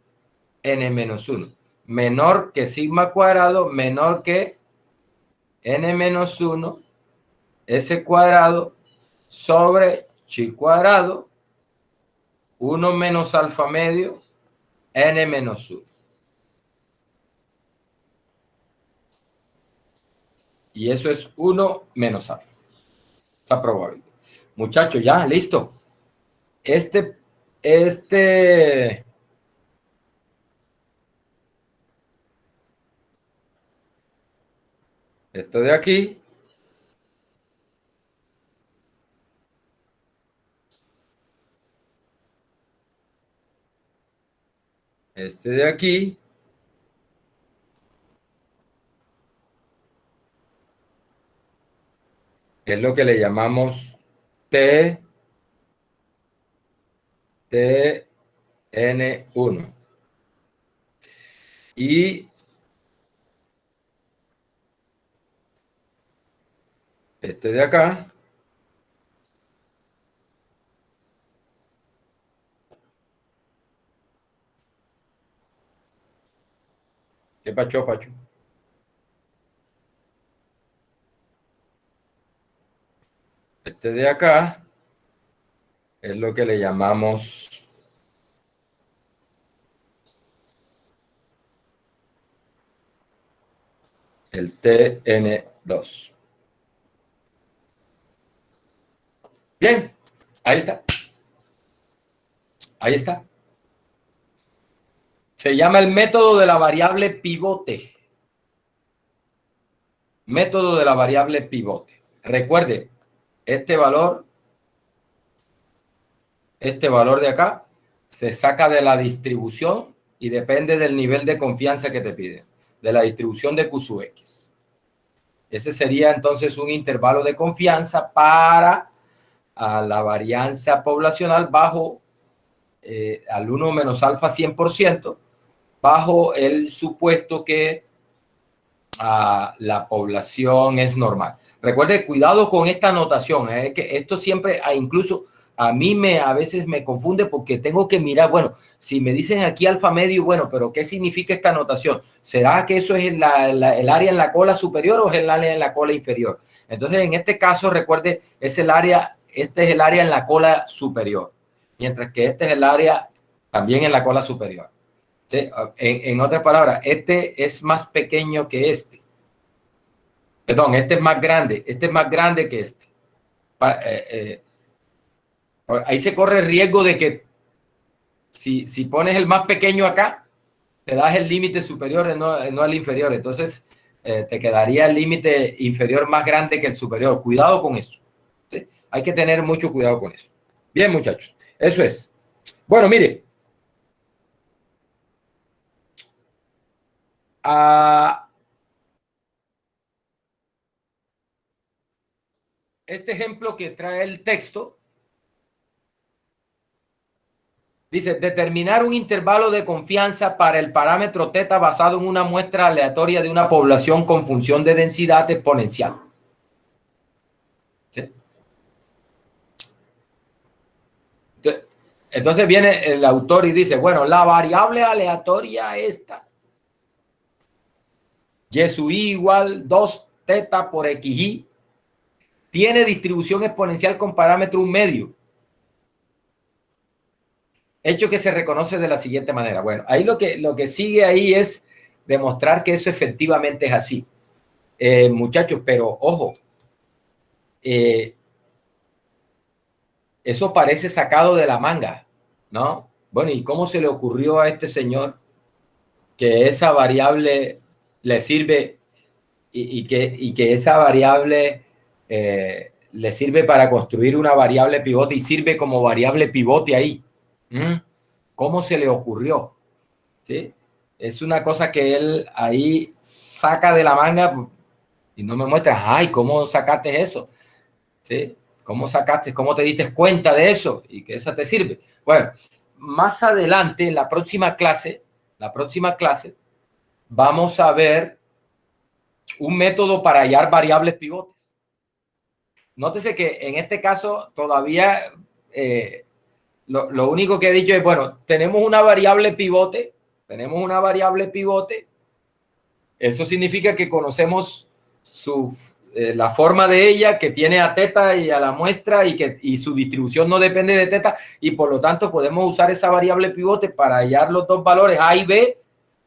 Speaker 1: N menos 1. Menor que sigma cuadrado, menor que N menos 1, S cuadrado sobre chi cuadrado, 1 menos alfa medio, N menos 1. Y eso es 1 menos alfa. Esa probabilidad. Muchachos, ya, listo. Esto de aquí este de aquí es lo que le llamamos TN1. Y este de acá ¿qué pacho, Pacho? Este de acá es lo que le llamamos el TN2. Bien, ahí está. Ahí está. Se llama el método de la variable pivote. Método de la variable pivote. Recuerde, este valor de acá se saca de la distribución y depende del nivel de confianza que te pide, de la distribución de Q sub X. Ese sería entonces un intervalo de confianza para la varianza poblacional bajo al 1 menos alfa 100%, bajo el supuesto que la población es normal. Recuerde, cuidado con esta notación, que esto siempre, incluso a mí a veces me confunde porque tengo que mirar, bueno, si me dicen aquí alfa medio, bueno, pero ¿qué significa esta notación? ¿Será que eso es el área en la cola superior o es el área en la cola inferior? Entonces, en este caso, recuerde, este es el área en la cola superior, mientras que este es el área también en la cola superior. ¿Sí? En otras palabras, este es más pequeño que este. Perdón, este es más grande. Este es más grande que este. Ahí se corre el riesgo de que si pones el más pequeño acá, te das el límite superior, no el inferior. Entonces, te quedaría el límite inferior más grande que el superior. Cuidado con eso. ¿Sí? Hay que tener mucho cuidado con eso. Bien, muchachos. Eso es. Bueno, mire. Este ejemplo que trae el texto dice, determinar un intervalo de confianza para el parámetro teta basado en una muestra aleatoria de una población con función de densidad exponencial. ¿Sí? Entonces viene el autor y dice, bueno, la variable aleatoria esta, y sub i igual 2 teta por xy, tiene distribución exponencial con parámetro un medio. Hecho que se reconoce de la siguiente manera. Bueno, ahí lo que sigue ahí es demostrar que eso efectivamente es así. Muchachos, pero ojo, eso parece sacado de la manga, ¿no? Bueno, ¿y cómo se le ocurrió a este señor que esa variable le sirve y que esa variable le sirve para construir una variable pivote y sirve como variable pivote ahí? ¿Cómo se le ocurrió? ¿Sí? Es una cosa que él ahí saca de la manga y no me muestra, ay, ¿cómo sacaste eso? ¿Sí? ¿Cómo te diste cuenta de eso y que esa te sirve? Bueno, más adelante, en la próxima clase, vamos a ver un método para hallar variables pivotes. Nótese que en este caso todavía lo único que he dicho es, bueno, tenemos una variable pivote, eso significa que conocemos la forma de ella, que tiene a teta y a la muestra y su distribución no depende de teta, y por lo tanto podemos usar esa variable pivote para hallar los dos valores A y B,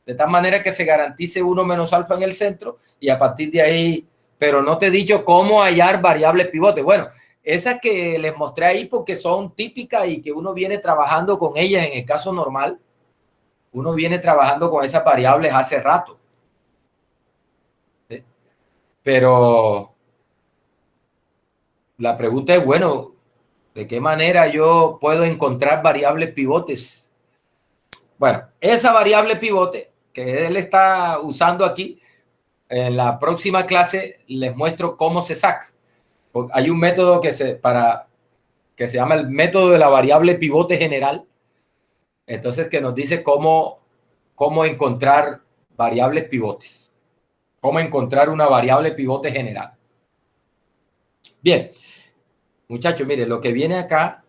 Speaker 1: de tal manera que se garantice 1 menos alfa en el centro, y a partir de ahí, pero no te he dicho cómo hallar variables pivote. Bueno, esas que les mostré ahí porque son típicas y que uno viene trabajando con ellas en el caso normal, uno viene trabajando con esas variables hace rato. ¿Sí? Pero la pregunta es, bueno, ¿de qué manera yo puedo encontrar variables pivotes? Bueno, esa variable pivote que él está usando aquí, en la próxima clase les muestro cómo se saca. Hay un método que se llama el método de la variable pivote general. Entonces, que nos dice cómo encontrar variables pivotes. Cómo encontrar una variable pivote general. Bien, muchachos, mire, lo que viene acá,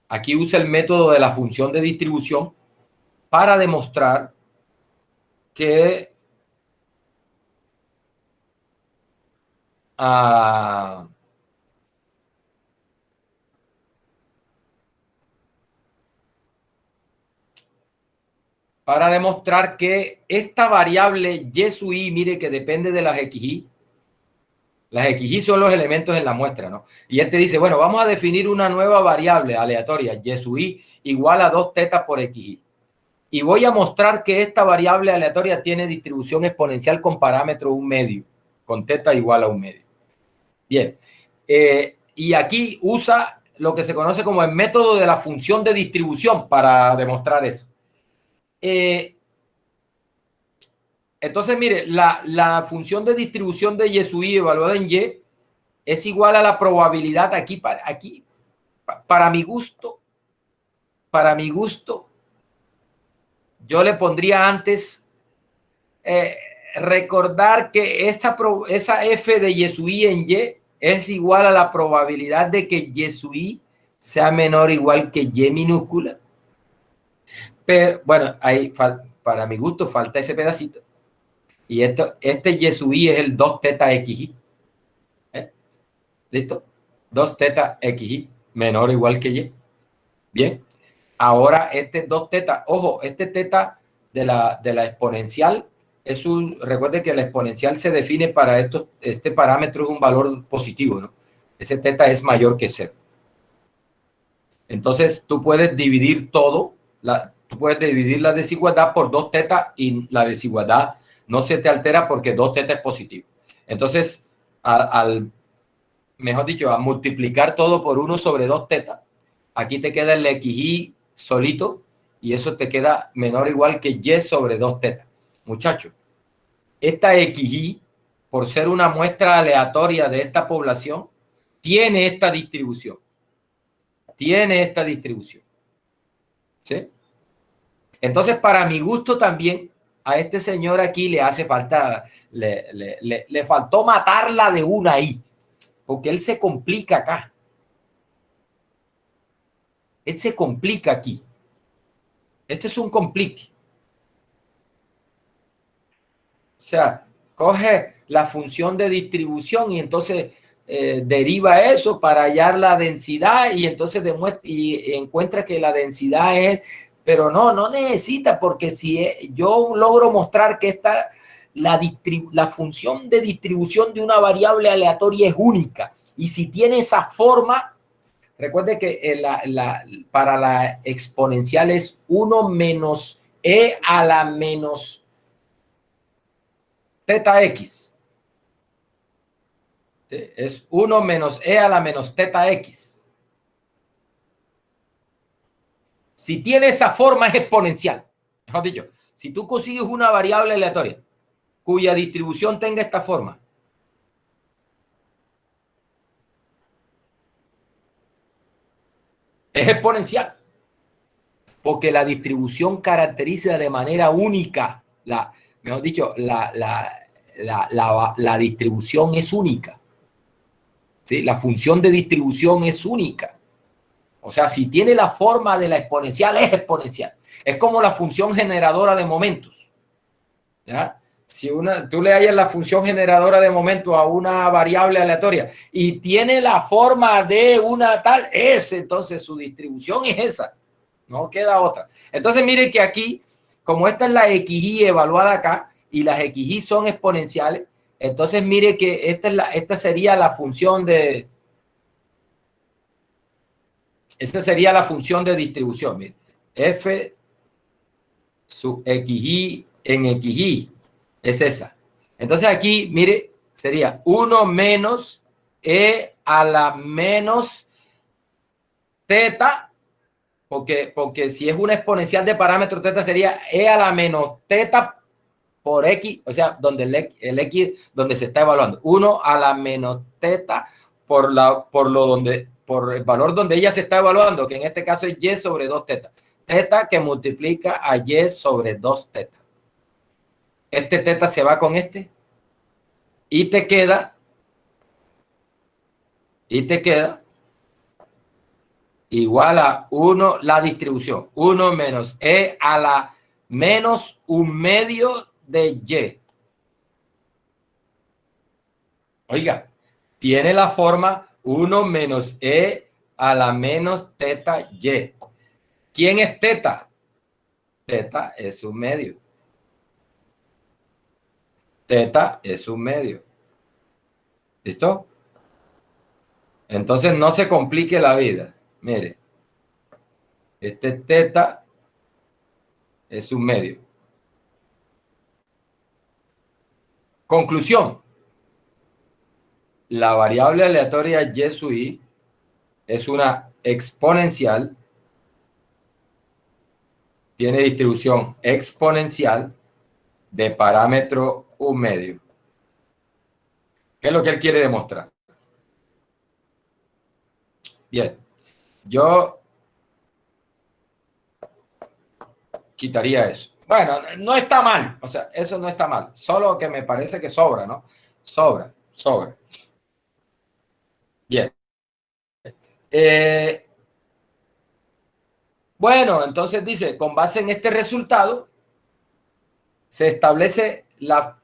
Speaker 1: aquí usa el método de la función de distribución para demostrar que esta variable y sub i, mire que depende de las xy, Las XY son los elementos en la muestra, ¿no? Y él te dice, bueno, vamos a definir una nueva variable aleatoria, y sub i igual a 2 tetas por XY. Y voy a mostrar que esta variable aleatoria tiene distribución exponencial con parámetro 1 medio, con teta igual a 1 medio. Bien, y aquí usa lo que se conoce como el método de la función de distribución para demostrar eso. Entonces, mire, la función de distribución de y sub i evaluada en y es igual a la probabilidad para mi gusto, yo le pondría antes recordar que esa f de y sub i en y es igual a la probabilidad de que y sub i sea menor o igual que y minúscula. Pero bueno, ahí para mi gusto falta ese pedacito. Y este y sub i es el 2 teta xy. ¿Listo? 2 teta xy menor o igual que y. Bien. Ahora este 2 teta, ojo, este teta de la exponencial recuerde que la exponencial se define para este parámetro es un valor positivo, ¿no? Ese teta es mayor que 0. Entonces tú puedes dividir tú puedes dividir la desigualdad por 2 teta y la desigualdad no se te altera porque 2 teta es positivo. Entonces, mejor dicho, a multiplicar todo por 1 sobre 2 teta, aquí te queda el xy solito y eso te queda menor o igual que y sobre 2 teta. Muchachos, esta xy, por ser una muestra aleatoria de esta población, tiene esta distribución. ¿Sí? Entonces, para mi gusto también, a este señor aquí le hace falta, le faltó matarla de una ahí, porque él se complica acá. Él se complica aquí. Este es un complique. O sea, coge la función de distribución y entonces deriva eso para hallar la densidad y entonces y encuentra que la densidad es, pero no necesita, porque si yo logro mostrar que la función de distribución de una variable aleatoria es única y si tiene esa forma, recuerde que para la exponencial es 1 menos e a la menos teta x. Es 1 menos e a la menos teta x. Si tiene esa forma es exponencial. Mejor dicho, si tú consigues una variable aleatoria cuya distribución tenga esta forma, es exponencial. Porque la distribución caracteriza de manera única, mejor dicho, la distribución es única. ¿Sí? La función de distribución es única. O sea, si tiene la forma de la exponencial, es exponencial. Es como la función generadora de momentos. ¿Ya? Si tú le hallas la función generadora de momentos a una variable aleatoria y tiene la forma de una tal, entonces su distribución es esa. No queda otra. Entonces, mire que aquí, como esta es la xy evaluada acá y las xy son exponenciales, entonces mire que esta sería la función de... Esta sería la función de distribución. Mire, f sub xy en xy es esa. Entonces aquí, mire, sería 1 menos e a la menos teta, porque si es una exponencial de parámetro teta sería e a la menos teta por x, o sea, donde el x donde se está evaluando. 1 a la menos teta por el valor donde ella se está evaluando, que en este caso es y sobre 2 teta. Teta que multiplica a y sobre 2 teta. Este teta se va con este y te queda igual a 1 la distribución. 1 menos e a la menos 1 medio de y. Oiga, tiene la forma 1 menos e a la menos teta y. ¿Quién es teta? Teta es 1 medio. Teta es 1 medio. ¿Listo? Entonces no se complique la vida. Mire, este teta es un medio. Conclusión. La variable aleatoria y sub i es una exponencial, tiene distribución exponencial de parámetro un medio. ¿Qué es lo que él quiere demostrar? Bien, yo quitaría eso. Bueno, no está mal, o sea, eso no está mal, solo que me parece que sobra, ¿no? Sobra. Bien. Bueno, entonces dice, con base en este resultado, se establece la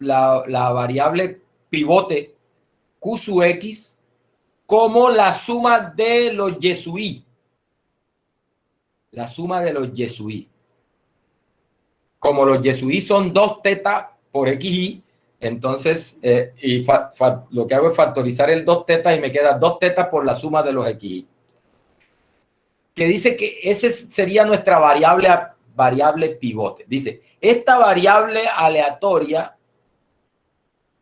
Speaker 1: variable pivote Q sub X como la suma de los Y sub I. La suma de los Y sub I. Como los Y sub I son 2 teta por XY, entonces lo que hago es factorizar el 2 teta y me queda 2 teta por la suma de los XY. Que dice que esa sería nuestra variable pivote. Dice, esta variable aleatoria,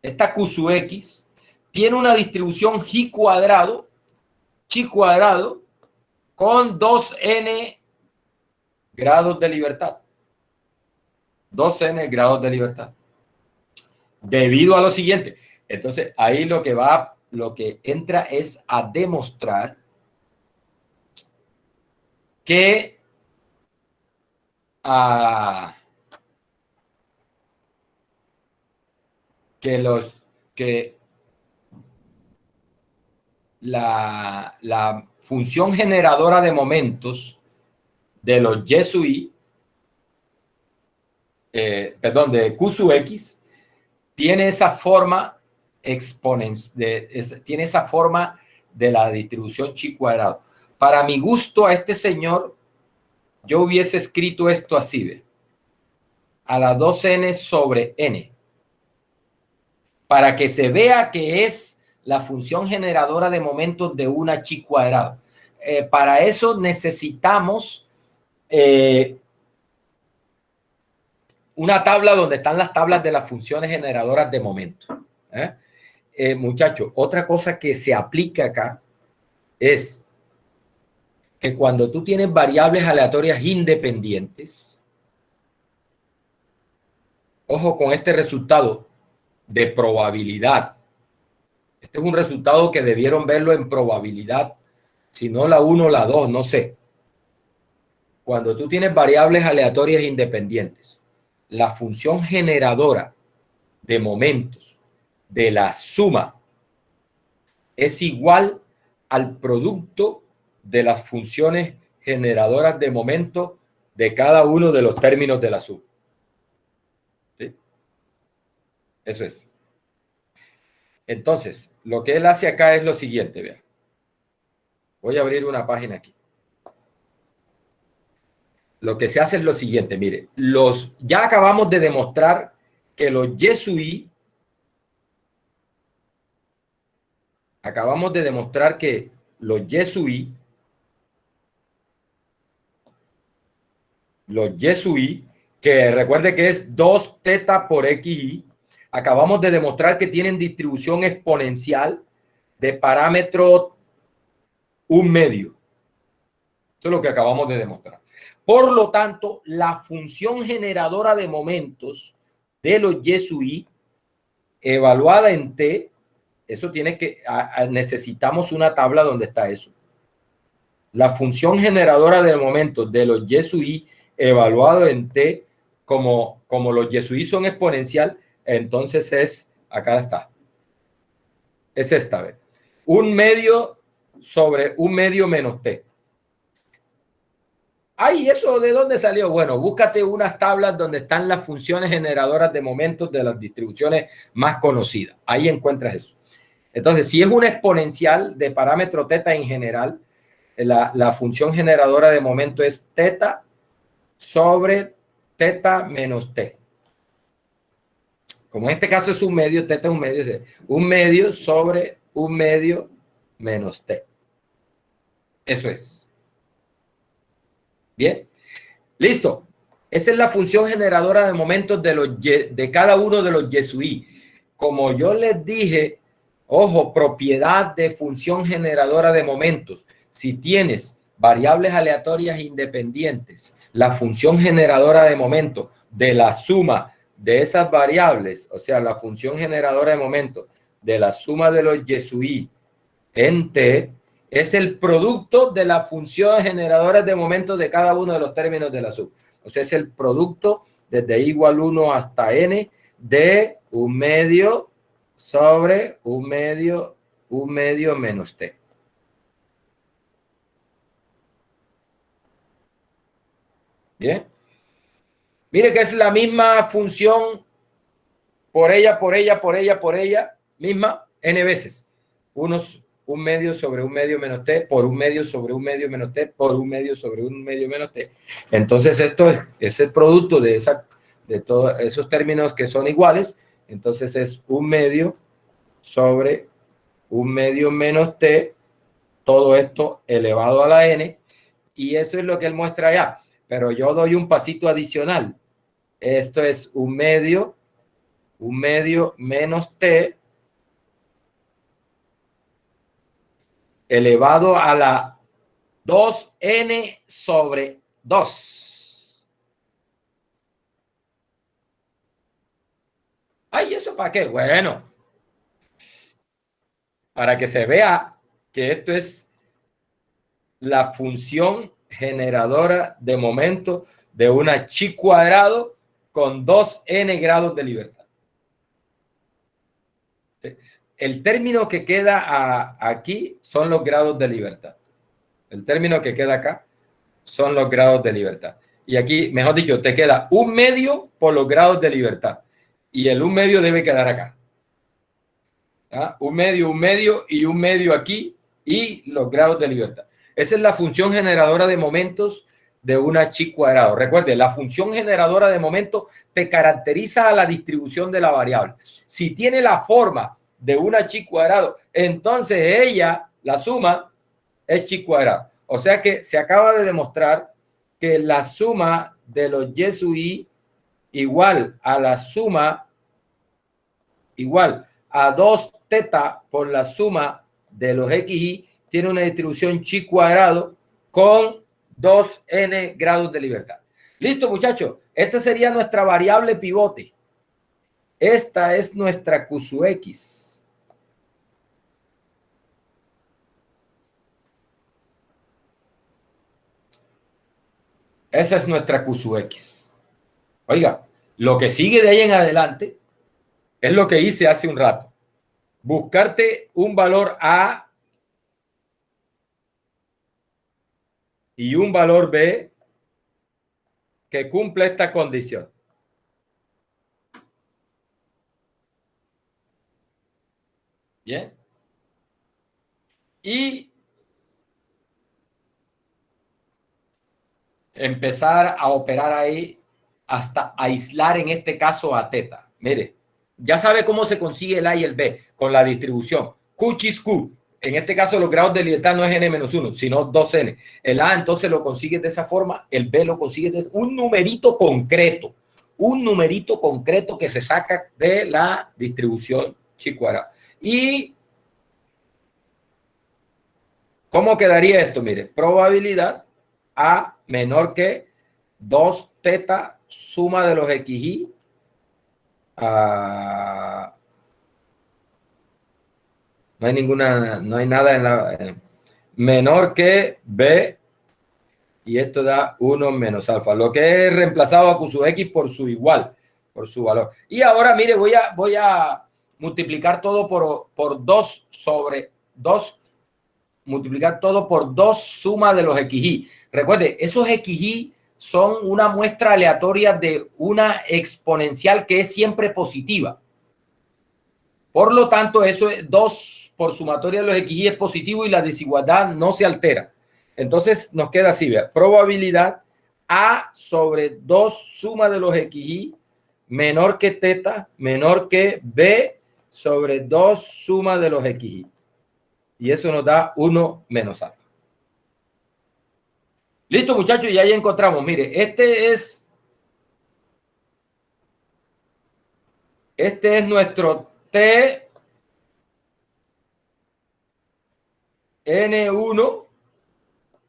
Speaker 1: esta Q sub X, tiene una distribución chi cuadrado, con 2n grados de libertad. 2n grados de libertad. Debido a lo siguiente. Entonces, ahí lo que entra es a demostrar que la función generadora de momentos de los Y sub I, de Q sub X, tiene esa forma tiene esa forma de la distribución chi cuadrado. Para mi gusto, a este señor, yo hubiese escrito esto así, ¿ve? A la 2n sobre n, para que se vea que es la función generadora de momentos de una chi cuadrado. Para eso necesitamos una tabla donde están las tablas de las funciones generadoras de momentos. Muchachos, otra cosa que se aplica acá es que cuando tú tienes variables aleatorias independientes, ojo con este resultado de probabilidad. Este es un resultado que debieron verlo en probabilidad, si no la 1 o la 2, no sé. Cuando tú tienes variables aleatorias independientes, la función generadora de momentos de la suma es igual al producto de las funciones generadoras de momentos de cada uno de los términos de la suma. ¿Sí? Eso es. Entonces, lo que él hace acá es lo siguiente, vean. Voy a abrir una página aquí. Lo que se hace es lo siguiente, mire, ya acabamos de demostrar que los Y sub I, acabamos de demostrar que los Y sub I, que recuerde que es 2 teta por XY, acabamos de demostrar que tienen distribución exponencial de parámetro un medio. Eso es lo que acabamos de demostrar. Por lo tanto, la función generadora de momentos de los Y sub I, evaluada en T, eso tiene que, necesitamos una tabla donde está eso. La función generadora de momentos de los Y sub I, evaluado en T, como los Y sub I son exponencial, entonces es, acá está, es esta vez, un medio sobre un medio menos T. Ay, ¿eso de dónde salió? Bueno, búscate unas tablas donde están las funciones generadoras de momentos de las distribuciones más conocidas. Ahí encuentras eso. Entonces, si es una exponencial de parámetro teta en general, la función generadora de momento es teta sobre teta menos t. Como en este caso es un medio, teta es un medio sobre 1 medio menos t. Eso es. Bien. Listo. Esa es la función generadora de momentos de cada uno de los Yesui. Como yo les dije, ojo, propiedad de función generadora de momentos. Si tienes variables aleatorias independientes, la función generadora de momentos de la suma de esas variables, o sea, la función generadora de momentos de la suma de los Yesui en T, es el producto de las funciones generadoras de momentos de cada uno de los términos de la sub. O sea, es el producto desde igual 1 hasta n de 1 medio sobre 1 medio menos t. Bien. Mire que es la misma función por ella, misma, n veces. 1 medio sobre 1 medio menos t por 1 medio sobre 1 medio menos t por 1 medio sobre 1 medio menos t. Entonces esto es el producto de todos esos términos que son iguales. Entonces es 1 medio sobre 1 medio menos t, todo esto elevado a la n, y eso es lo que él muestra allá. Pero yo doy un pasito adicional. Esto es 1 medio menos t elevado a la 2n sobre 2. Ay, ¿eso para qué? Bueno, para que se vea que esto es la función generadora de momento de una chi cuadrado con 2n grados de libertad. ¿Sí? El término que queda aquí son los grados de libertad. El término que queda acá son los grados de libertad. Y aquí, mejor dicho, te queda 1 medio por los grados de libertad. Y el 1 medio debe quedar acá. ¿Ah? 1 medio y 1 medio aquí y los grados de libertad. Esa es la función generadora de momentos de una chi cuadrado. Recuerde, la función generadora de momentos te caracteriza a la distribución de la variable. Si tiene la forma de una chi cuadrado, entonces ella, la suma, es chi cuadrado. O sea que se acaba de demostrar que la suma de los Yesui igual a la suma, igual a 2 teta por la suma de los xy, tiene una distribución chi cuadrado con 2n grados de libertad. Listo, muchachos. Esta sería nuestra variable pivote. Esta es nuestra Q sub x. Esa es nuestra Q sub x. Oiga, lo que sigue de ahí en adelante es lo que hice hace un rato. Buscarte un valor A y un valor B que cumpla esta condición. Bien. Y empezar a operar ahí hasta aislar en este caso a teta. Mire, ya sabe cómo se consigue el A y el B con la distribución. Q chis Q. En este caso los grados de libertad no es n-1, sino 2n. El A entonces lo consigue de esa forma, el B lo consigue de un numerito concreto. Un numerito concreto que se saca de la distribución chi cuadrado. ¿Y cómo quedaría esto? Mire, probabilidad A menor que 2 teta suma de los xy no hay nada en la menor que B, y esto da 1 menos alfa, lo que es reemplazado a Q sub x por su igual, por su valor. Y ahora, mire, voy a multiplicar todo por 2 sobre 2, multiplicar todo por 2 suma de los xy. Recuerde, esos xy son una muestra aleatoria de una exponencial que es siempre positiva. Por lo tanto, eso es 2 por sumatoria de los xy es positivo y la desigualdad no se altera. Entonces nos queda así, vea, probabilidad A sobre 2 suma de los xy menor que teta menor que B sobre 2 suma de los xy. Y eso nos da 1 menos alfa. Listo, muchachos, y ahí encontramos. Mire, este es nuestro T N1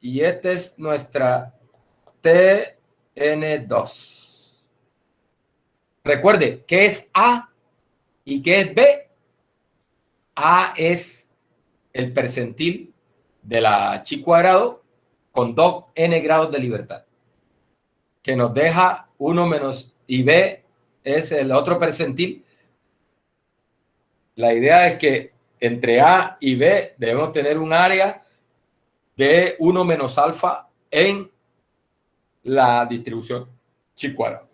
Speaker 1: y este es nuestra TN2. Recuerde, ¿qué es A y qué es B? A es el percentil de la chi cuadrado con 2n grados de libertad, que nos deja 1 menos, y B es el otro percentil. La idea es que entre A y B debemos tener un área de 1 menos alfa en la distribución chi cuadrado.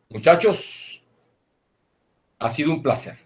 Speaker 1: Muchachos, ha sido un placer.